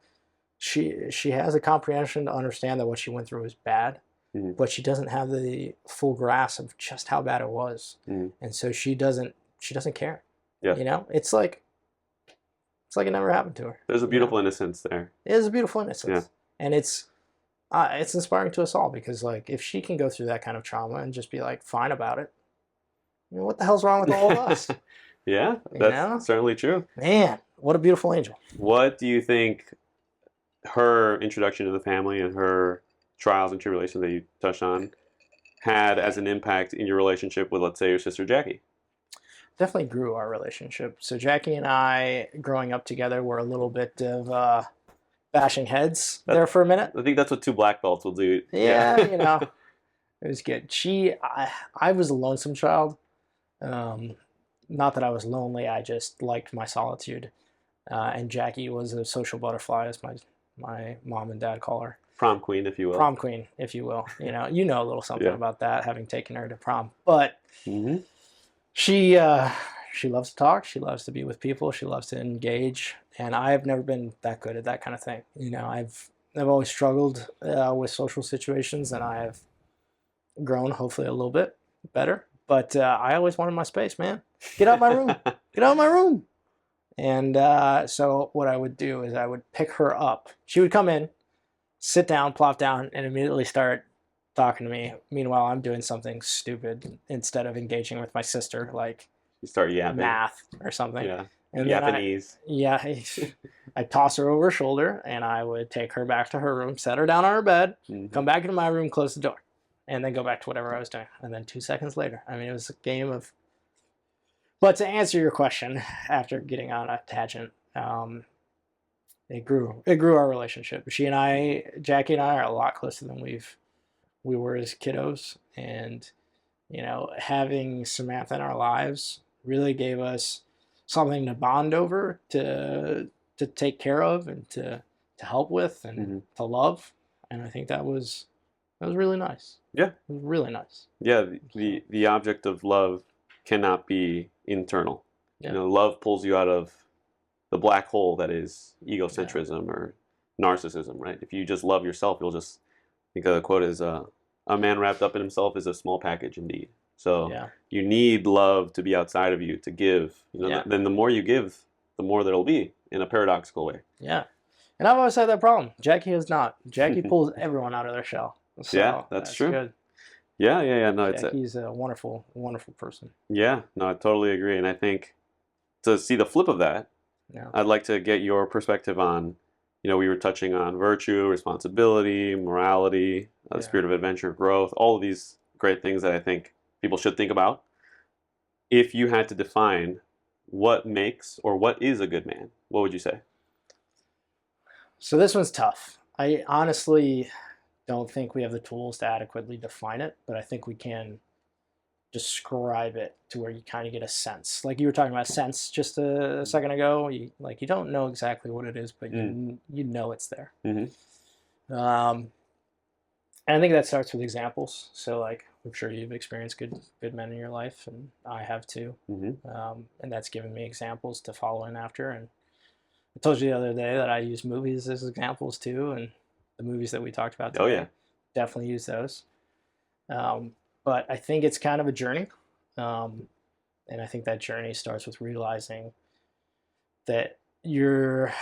she has a comprehension to understand that what she went through was bad, but she doesn't have the full grasp of just how bad it was. And so she doesn't care. Yeah. You know, it's like it never happened to her. There's a beautiful innocence there. It is a beautiful innocence. Yeah. And it's inspiring to us all, because like if she can go through that kind of trauma and just be like fine about it, you know, what the hell's wrong with all of us? Yeah, that's certainly true. Man, what a beautiful angel. What do you think her introduction to the family and her trials and tribulations that you touched on had as an impact in your relationship with, let's say, your sister Jackie? Definitely grew our relationship. So Jackie and I, growing up together, were a little bit of bashing heads there for a minute. I think that's what two black belts will do. Yeah, you know, it was good. I was a lonesome child. Not that I was lonely, I just liked my solitude. And Jackie was a social butterfly, as my mom and dad call her. Prom queen, if you will. Prom queen, if you will. You know a little something about that, having taken her to prom. But she loves to talk. She loves to be with people. She loves to engage. And I've never been that good at that kind of thing. You know, I've always struggled with social situations, and I have grown, hopefully, a little bit better. But I always wanted my space, man. Get out of my room. Get out of my room. And so what I would do is I would pick her up. She would come in, sit down, plop down, and immediately start talking to me. Meanwhile, I'm doing something stupid instead of engaging with my sister, like you start yapping. Math or something. Yeah. And Japanese. I'd toss her over her shoulder, and I would take her back to her room, set her down on her bed, come back into my room, close the door, and then go back to whatever I was doing. And then 2 seconds later, I mean, it was a game of... But to answer your question, after getting on a tangent, it grew our relationship. Jackie and I are a lot closer than we were as kiddos. And, you know, having Samantha in our lives really gave us something to bond over, to take care of, and to help with, and to love. And I think that was really nice. Yeah. It was really nice. Yeah, the object of love cannot be internal. Yeah. You know, love pulls you out of the black hole that is egocentrism or narcissism, right? If you just love yourself, you'll just... I think the quote is, a man wrapped up in himself is a small package indeed. So you need love to be outside of you to give. You know, then the more you give, the more there'll be, in a paradoxical way. Yeah. And I've always had that problem. Jackie has not. Jackie pulls everyone out of their shell. So yeah, that's true. Good. Yeah. No, Jackie's a wonderful, wonderful person. Yeah, no, I totally agree. And I think to see the flip of that, I'd like to get your perspective on, you know, we were touching on virtue, responsibility, morality, the spirit of adventure, growth, all of these great things that I think people should think about. If you had to define what makes or what is a good man, what would you say? So this one's tough. I honestly don't think we have the tools to adequately define it, but I think we can describe it to where you kind of get a sense. Like you were talking about sense just a second ago. You don't know exactly what it is, but you know it's there. And I think that starts with examples. So like I'm sure you've experienced good men in your life, and I have too. And that's given me examples to follow in after. And I told you the other day that I use movies as examples too, and the movies that we talked about today. Oh yeah, definitely use those. But I think it's kind of a journey, and I think that journey starts with realizing that you're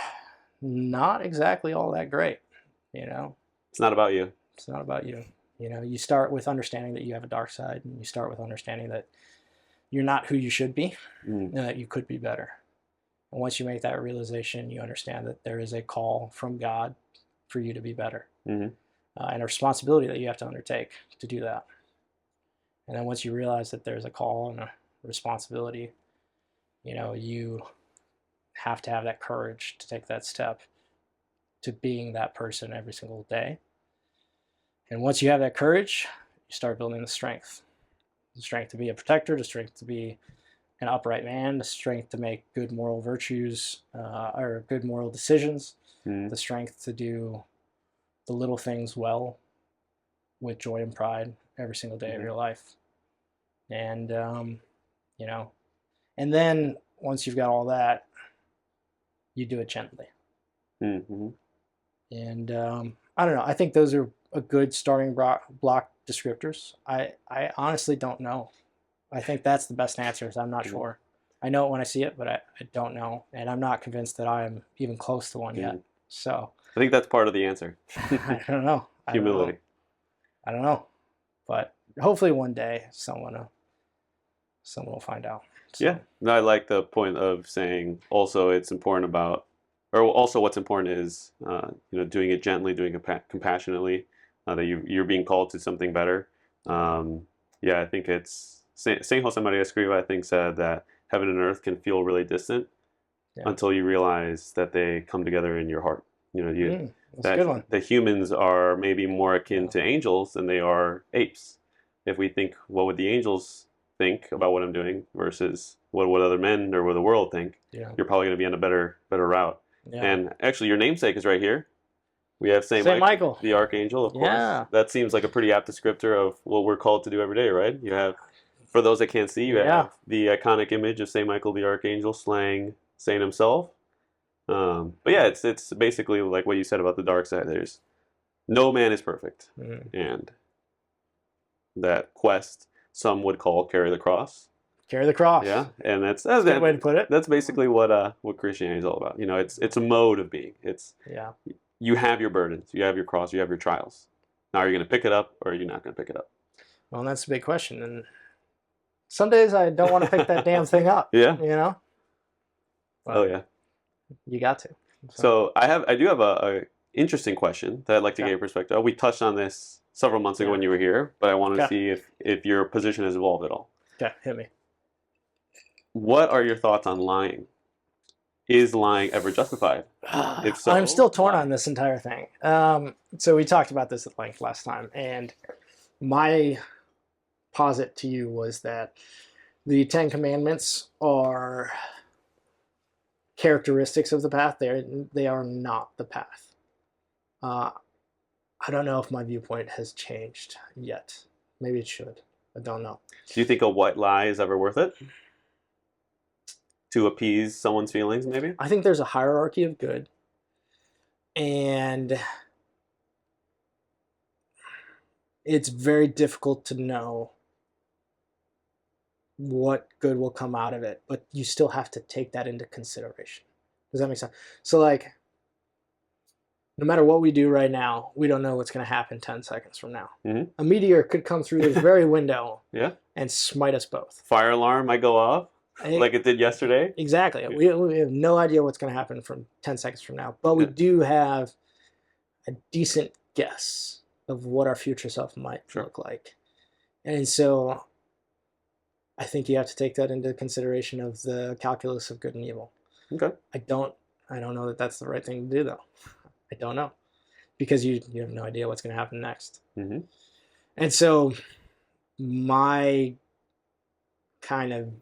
not exactly all that great. You know, it's not about you. It's not about you. You know, you start with understanding that you have a dark side, and you start with understanding that you're not who you should be, and that you could be better. And once you make that realization, you understand that there is a call from God for you to be better, and a responsibility that you have to undertake to do that. And then once you realize that there's a call and a responsibility, you know, you have to have that courage to take that step to being that person every single day. And once you have that courage, you start building the strength to be a protector, the strength to be an upright man, the strength to make good moral virtues or good moral decisions, the strength to do the little things well with joy and pride every single day of your life. And, you know, and then once you've got all that, you do it gently. And I don't know. I think those are a good starting block descriptors. I honestly don't know. I think that's the best answer. I'm not sure. I know it when I see it, but I don't know. And I'm not convinced that I'm even close to one yet. So I think that's part of the answer. I don't know. Humility. I don't know. But hopefully one day someone will find out. So. Yeah. No, I like the point of saying also it's important about, or also what's important is, you know, doing it gently, doing it compassionately, that you're being called to something better. Yeah, I think it's Saint Josemaria Escriva, I think, said that heaven and earth can feel really distant until you realize that they come together in your heart. You know, that's a good one. The humans are maybe more akin to angels than they are apes. If we think, what would the angels think about what I'm doing versus what other men or what the world think, you're probably going to be on a better route. And actually, your namesake is right here. We have Saint Michael, the Archangel, of course. That seems like a pretty apt descriptor of what we're called to do every day, right? You have, for those that can't see, you have the iconic image of Saint Michael, the Archangel, slaying Saint himself. But yeah, it's basically like what you said about the dark side. There's no man is perfect, and that quest some would call carry the cross. Carry the cross. Yeah, and that's a good way to put it. That's basically what Christianity is all about. You know, it's a mode of being. You have your burdens, you have your cross, you have your trials. Now, are you going to pick it up, or are you not going to pick it up? Well, that's a big question. And some days I don't want to pick that damn thing up. Yeah. You know. But yeah. You got to. So I do have a interesting question that I'd like to get your perspective. We touched on this several months ago when you were here, but I wanted to see if your position has evolved at all. Okay, hit me. What are your thoughts on lying? Is lying ever justified? If so, I'm still torn on this entire thing. So we talked about this at length last time, and my posit to you was that the Ten Commandments are characteristics of the path. They are not the path. I don't know if my viewpoint has changed yet. Maybe it should. I don't know. Do you think a white lie is ever worth it? To appease someone's feelings, maybe? I think there's a hierarchy of good. And it's very difficult to know what good will come out of it. But you still have to take that into consideration. Does that make sense? So, like, no matter what we do right now, we don't know what's going to happen 10 seconds from now. A meteor could come through this very window and smite us both. Fire alarm might go off. Like it did yesterday? Exactly. We have no idea what's going to happen from 10 seconds from now. But we do have a decent guess of what our future self might look like. And so I think you have to take that into consideration of the calculus of good and evil. Okay. I don't know that that's the right thing to do, though. I don't know. Because you have no idea what's going to happen next. And so my kind of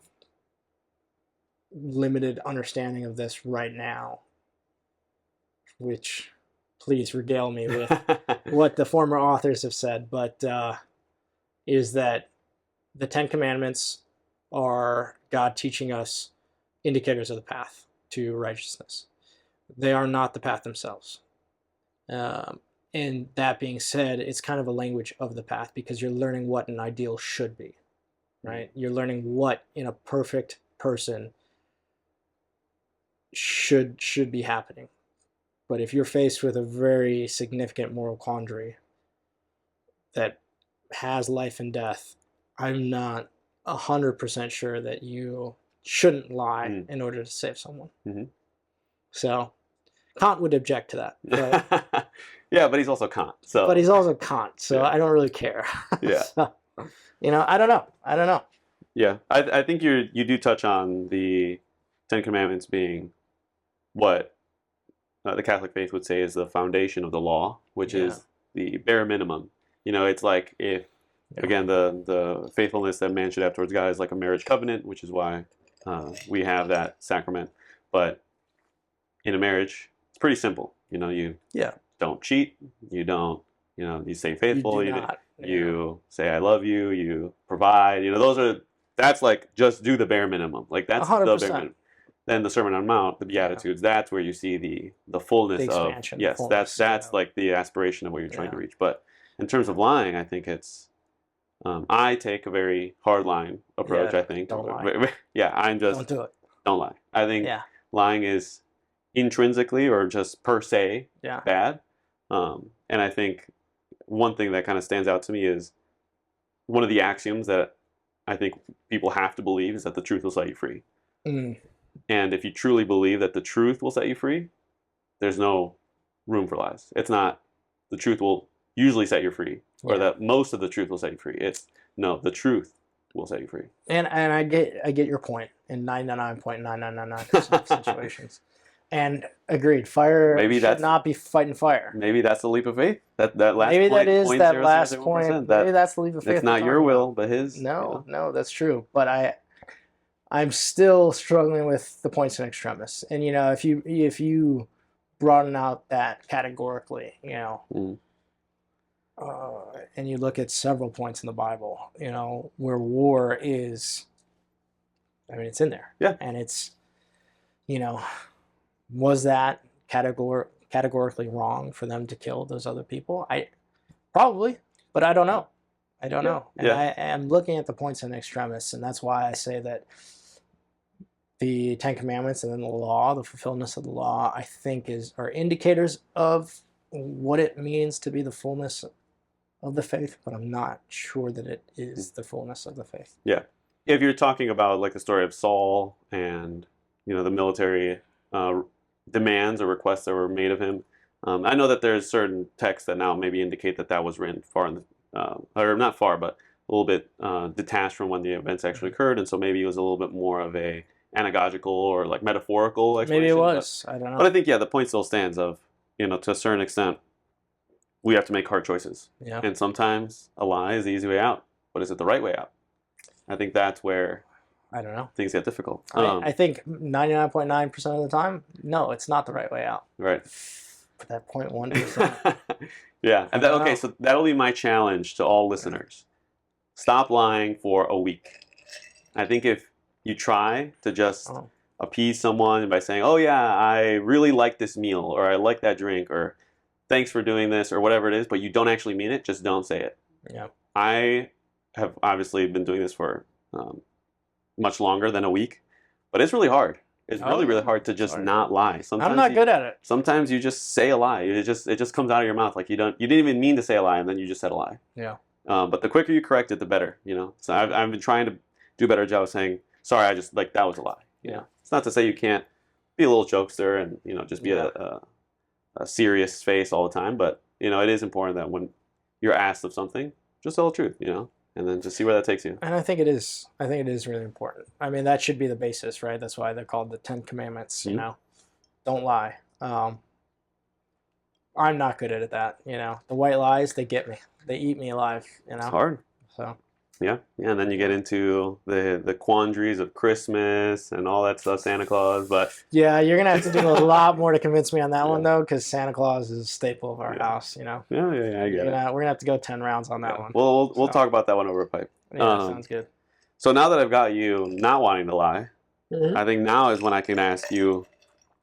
limited understanding of this right now, which please regale me with what the former authors have said, but is that the Ten Commandments are God teaching us indicators of the path to righteousness. They are not the path themselves. And that being said, it's kind of a language of the path because you're learning what an ideal should be, right? You're learning what in a perfect person should be happening. But if you're faced with a very significant moral quandary that has life and death, I'm not 100% sure that you shouldn't lie in order to save someone. Mm-hmm. So Kant would object to that. But, yeah, but he's also Kant. So. But he's also Kant, so yeah. I don't really care. Yeah. So, I don't know. Yeah, I think you do touch on the Ten Commandments being what the Catholic faith would say is the foundation of the law, which is the bare minimum. It's like if, again, the faithfulness that man should have towards God is like a marriage covenant, which is why we have that sacrament. But in a marriage, it's pretty simple. You don't cheat. You don't, you stay faithful. You say, I love you. You provide. That's like just do the bare minimum. Like that's 100%. The bare minimum. Then the Sermon on the Mount, the Beatitudes, that's where you see the fullness of, yes, fullness, that's like the aspiration of what you're trying to reach. But in terms of lying, I think it's, I take a very hard line approach, I think. Don't lie. I'm just, don't do it. Don't lie. I think lying is intrinsically or just per se bad. And I think one thing that kind of stands out to me is one of the axioms that I think people have to believe is that the truth will set you free. And if you truly believe that the truth will set you free, there's no room for lies. It's not the truth will usually set you free, or that most of the truth will set you free. It's no, the truth will set you free. And I get your point in 99.9999% of situations. And agreed, fire should not be fighting fire. Maybe that's the leap of faith. That last maybe point. That is that last point. Maybe that's the leap of faith. It's not your will, but his. No, that's true. But I'm still struggling with the points in extremis. And if you broaden out that categorically, and you look at several points in the Bible, where war is, it's in there. Yeah. And it's, was that categorically wrong for them to kill those other people? Probably, but I don't know. I don't know. And I am looking at the points in extremis, and that's why I say that the Ten Commandments and then the law, the fulfillment of the law, I think are indicators of what it means to be the fullness of the faith, but I'm not sure that it is the fullness of the faith. Yeah. If you're talking about like the story of Saul and, the military demands or requests that were made of him, I know that there's certain texts that now maybe indicate that was written far in the, or not far, but a little bit detached from when the events actually occurred, and so maybe it was a little bit more of a anagogical or like metaphorical explanation. Maybe it was. I don't know. But I think the point still stands of, to a certain extent, we have to make hard choices. Yeah. And sometimes a lie is the easy way out, but is it the right way out? I think that's where I don't know. Things get difficult. I think 99.9% of the time, no, it's not the right way out. Right. But that 0.1%. Yeah. And so that'll be my challenge to all listeners. Stop lying for a week. I think if you try to just appease someone by saying, oh yeah, I really like this meal, or I like that drink, or thanks for doing this, or whatever it is, but you don't actually mean it, just don't say it. Yeah. I have obviously been doing this for much longer than a week, but it's really hard. It's really hard to just not lie. Sometimes I'm not good at it. Sometimes you just say a lie. It just comes out of your mouth. Like you didn't even mean to say a lie, and then you just said a lie. Yeah. But the quicker you correct it, the better. So I've been trying to do a better job of saying, sorry, I just that was a lie. It's not to say you can't be a little jokester and just be a serious face all the time, but it is important that when you're asked of something, just tell the truth. And then just see where that takes you. And I think it is really important. That should be the basis, right? That's why they're called the Ten Commandments. Don't lie. I'm not good at that. The white lies, they get me. They eat me alive. It's hard. So. Yeah, and then you get into the quandaries of Christmas and all that stuff, Santa Claus, but... Yeah, you're going to have to do a lot more to convince me on that one, though, because Santa Claus is a staple of our house, Yeah, I get it. We're going to have to go 10 rounds on that one. We'll talk about that one over a pipe. Yeah, sounds good. So now that I've got you not wanting to lie, I think now is when I can ask you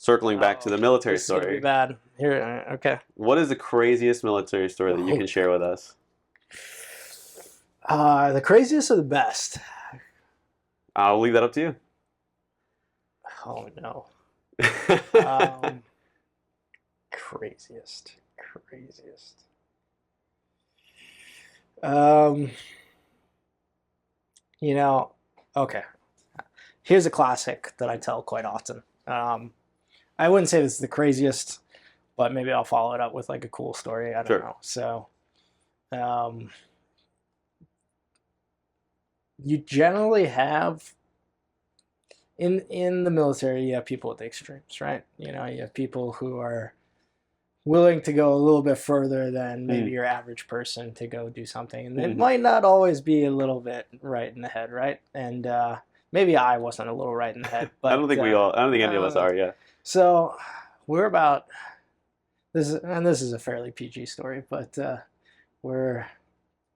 circling back to the military this is gonna be story. bad. Here, okay. What is the craziest military story that you can share with us? The craziest or the best? I'll leave that up to you. Oh no. Craziest. You know, okay. Here's a classic that I tell quite often. I wouldn't say this is the craziest, but maybe I'll follow it up with like a cool story. I don't know. So, you generally have in the military, you have people at the extremes, right? You know, you have people who are willing to go a little bit further than maybe your average person to go do something, and it might not always be a little bit right in the head, right? And maybe I wasn't a little right in the head, but I don't think any of us are. Yeah. So we're about this, and this is a fairly PG story, but we're,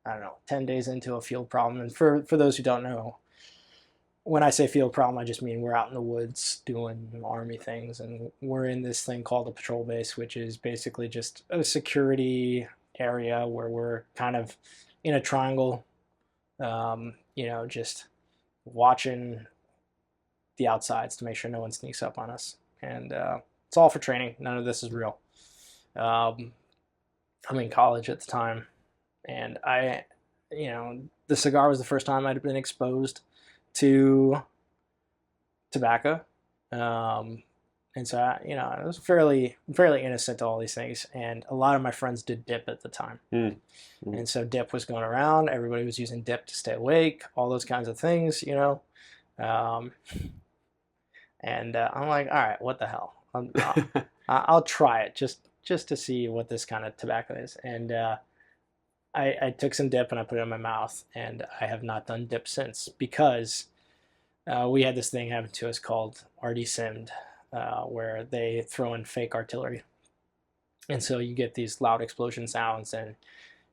I don't know, 10 days into a field problem. And for those who don't know, when I say field problem, I just mean we're out in the woods doing army things, and we're in this thing called a patrol base, which is basically just a security area where we're kind of in a triangle, you know, just watching the outsides to make sure no one sneaks up on us. And it's all for training. None of this is real. I'm in college at the time, and you know, the cigar was the first time I'd been exposed to tobacco, and so you know, I was fairly innocent to all these things, and a lot of my friends did dip at the time, and so dip was going around. Everybody was using dip to stay awake, all those kinds of things, you know, and I'm like, all right, what the hell? I'll try it just to see what this kind of tobacco is, and I took some dip and I put it in my mouth, and I have not done dip since, because we had this thing happen to us called RD Simmed, where they throw in fake artillery. And so you get these loud explosion sounds, and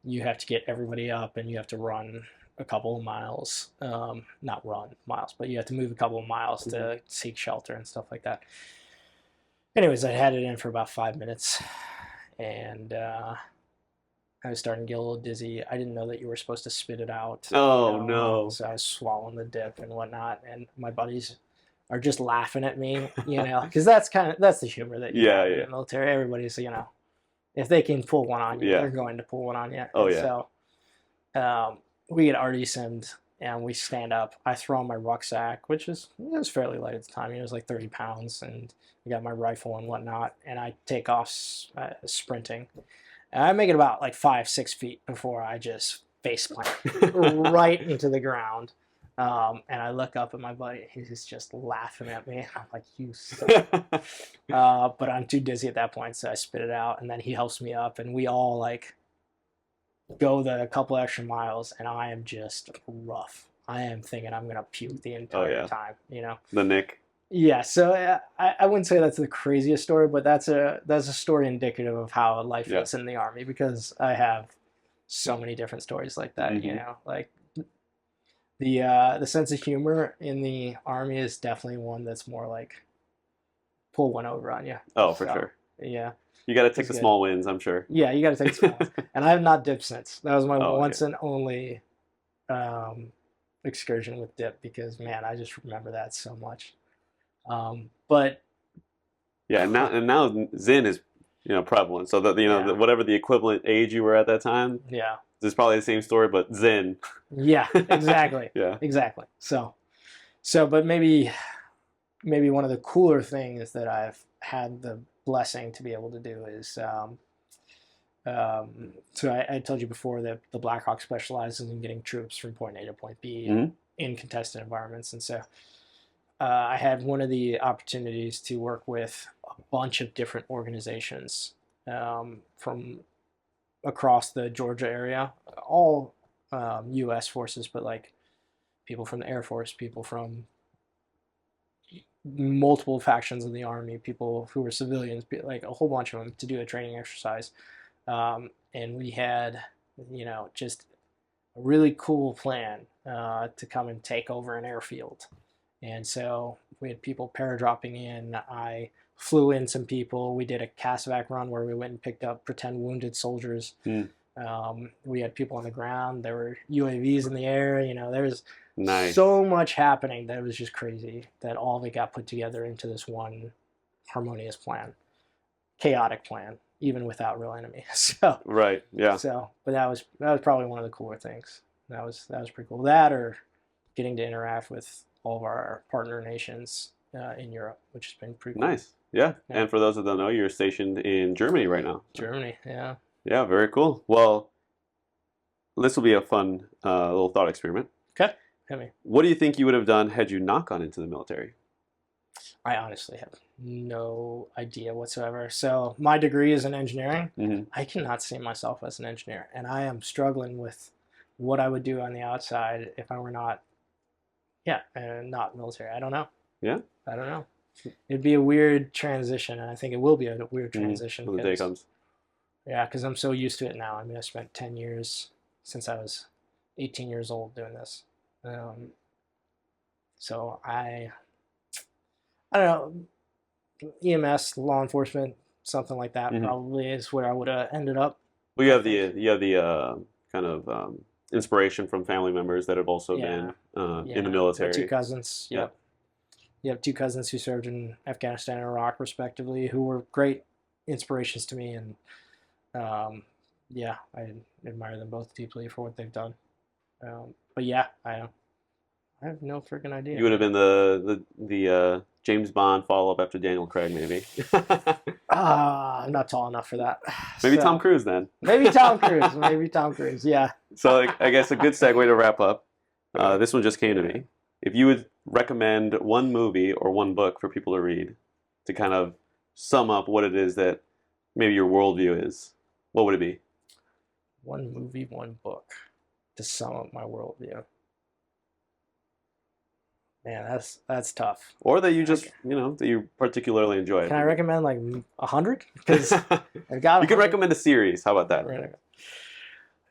you have to get everybody up, and you have to run a couple of miles. Not run miles, but you have to move a couple of miles to seek shelter and stuff like that. Anyways, I had it in for about 5 minutes, and I was starting to get a little dizzy. I didn't know that you were supposed to spit it out. Oh, no. So I was swallowing the dip and whatnot, and my buddies are just laughing at me, you know, because that's the humor that you have in the military. Everybody's, you know, if they can pull one on you, they're going to pull one on you. Oh, and yeah. So we get RD simmed, and we stand up. I throw on my rucksack, which was fairly light at the time. It was like 30 pounds, and I got my rifle and whatnot, and I take off sprinting. And I make it about like 5-6 feet before I just face plant right into the ground. And I look up at my buddy. He's just laughing at me. I'm like, you suck. But I'm too dizzy at that point, so I spit it out. And then he helps me up, and we all like go the couple extra miles, and I am just rough. I am thinking I'm going to puke the entire time, you know? The Nick. Yeah, so I wouldn't say that's the craziest story, but that's a story indicative of how life is in the Army, because I have so many different stories like that. You know, like the sense of humor in the Army is definitely one that's more like pull one over on you. Oh, for sure. Yeah. You got to take the small wins, I'm sure. Yeah, you got to take the small wins. And I have not dipped since. That was my once and only excursion with dip, because man, I just remember that so much. But yeah, and now Zin is, you know, prevalent. So that, you know, whatever the equivalent age you were at that time, this is probably the same story, but Zin. Yeah, exactly. Exactly. So, but maybe one of the cooler things that I've had the blessing to be able to do is, so I told you before that the Black Hawk specializes in getting troops from point A to point B in contested environments, and so. I had one of the opportunities to work with a bunch of different organizations from across the Georgia area, all U.S. forces, but like people from the Air Force, people from multiple factions of the Army, people who were civilians, like a whole bunch of them, to do a training exercise. And we had, you know, just a really cool plan to come and take over an airfield. And so We had people paradropping in. I flew in some people. We did a CASEVAC run where we went and picked up pretend wounded soldiers. We had people on the ground. There were UAVs in the air. There was so much happening that it was just crazy that all of it got put together into this one harmonious plan, chaotic plan, even without real enemies. So right, yeah. But that was probably one of the cooler things. That was pretty cool. That, or getting to interact with all of our partner nations in Europe, which has been pretty cool. Nice, yeah. And for those that don't know, you're stationed in Germany right now. Germany, yeah. Yeah, very cool. Well, this will be a fun little thought experiment. Okay, hit me. What do you think you would have done had you not gone into the military? I honestly have no idea whatsoever. So my degree is in engineering. I cannot see myself as an engineer, and I am struggling with what I would do on the outside if I were not military. I don't know. Yeah? I don't know. It'd be a weird transition, and I think it will be a weird transition. When the day comes. Yeah, because I'm so used to it now. I mean, I spent 10 years since I was 18 years old doing this. So I don't know, EMS, law enforcement, something like that probably is where I would have ended up. Well, you have the kind of inspiration from family members that have also been in the military. 2 cousins. Yep. You have 2 cousins who served in Afghanistan and Iraq, respectively, who were great inspirations to me, and I admire them both deeply for what they've done. But yeah, I have no freaking idea. You would have been the James Bond follow-up after Daniel Craig, maybe. I'm not tall enough for that. Maybe Tom Cruise then. Maybe Tom Cruise. Maybe Tom Cruise. Yeah. So I guess a good segue to wrap up. This one just came to me. If you would recommend one movie or one book for people to read to kind of sum up what it is that maybe your worldview is, what would it be? One movie, one book to sum up my worldview. Man, that's tough. Or that you just, that you particularly enjoy. Can I recommend like 100? Because I've got. You can recommend a series. How about that?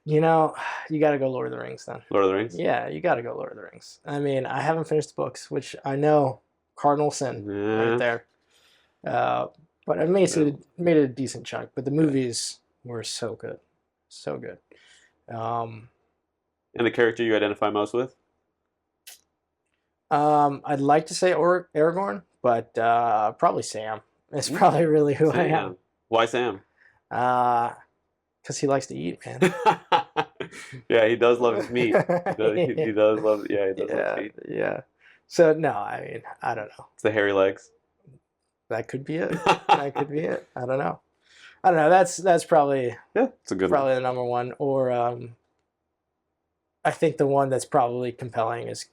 You got to go Lord of the Rings then. Lord of the Rings? Yeah, you got to go Lord of the Rings. I mean, I haven't finished the books, which I know, cardinal sin right there. But I made it a decent chunk. But the movies were so good. So good. And the character you identify most with? I'd like to say Aragorn, but probably Sam. It's probably really who I am. Why Sam? Because he likes to eat, man. Yeah, he does love his meat. He does love. Yeah, he does love meat. Yeah. So no, I mean, I don't know. It's the hairy legs. That could be it. That could be it. I don't know. That's probably it's a good probably one. the number one. Or I think the one that's probably compelling is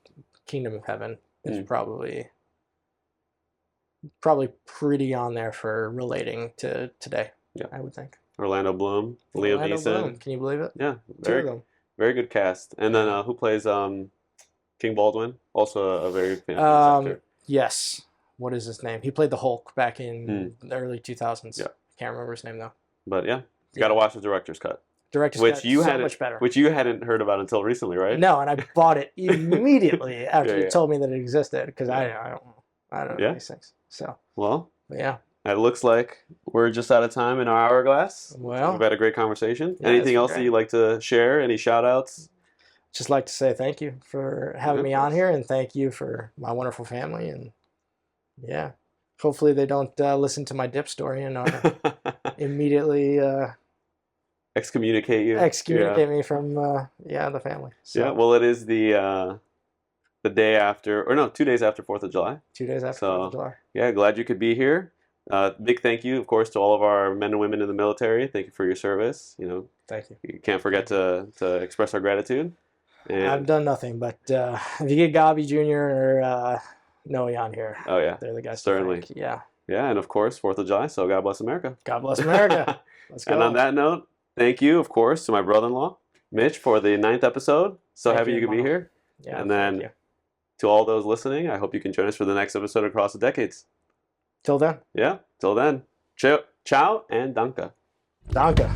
Kingdom of Heaven. Is probably pretty on there for relating to today. Yeah, I would think. Orlando Bloom, Liam Neeson. Can you believe it? Yeah, very good cast. And then who plays King Baldwin? Also a very good famous actor. Yes. What is his name? He played the Hulk back in the early 2000s. Yeah. Can't remember his name though. But you got to watch the director's cut. Director's cut, so much better. Which you hadn't heard about until recently, right? No, and I bought it immediately after you told me that it existed because I don't know these things. So yeah. It looks like we're just out of time in our hourglass. Well, we've had a great conversation. Anything else that you'd like to share? Any shout outs? Just like to say thank you for having me on here, and thank you for my wonderful family. And yeah, hopefully they don't listen to my dip story and immediately excommunicate you. Excommunicate me from the family. So, yeah, well, it is the day after, or no, 2 days after 4th of July. 2 days after 4th of July. Yeah, glad you could be here. Big thank you, of course, to all of our men and women in the military. Thank you for your service. Thank you. You can't forget to express our gratitude. And I've done nothing, but if you get Gabi Jr. or Noe on here, they're the guys. Certainly. Yeah. Yeah, and of course, 4th of July. So God bless America. God bless America. Let's go. And on that note, thank you, of course, to my brother-in-law, Mitch, for the 9th episode. So happy you could be here. Yeah. And then to all those listening, I hope you can join us for the next episode Across the Decades. Till then. Yeah, till then. Ciao and danke. Danke.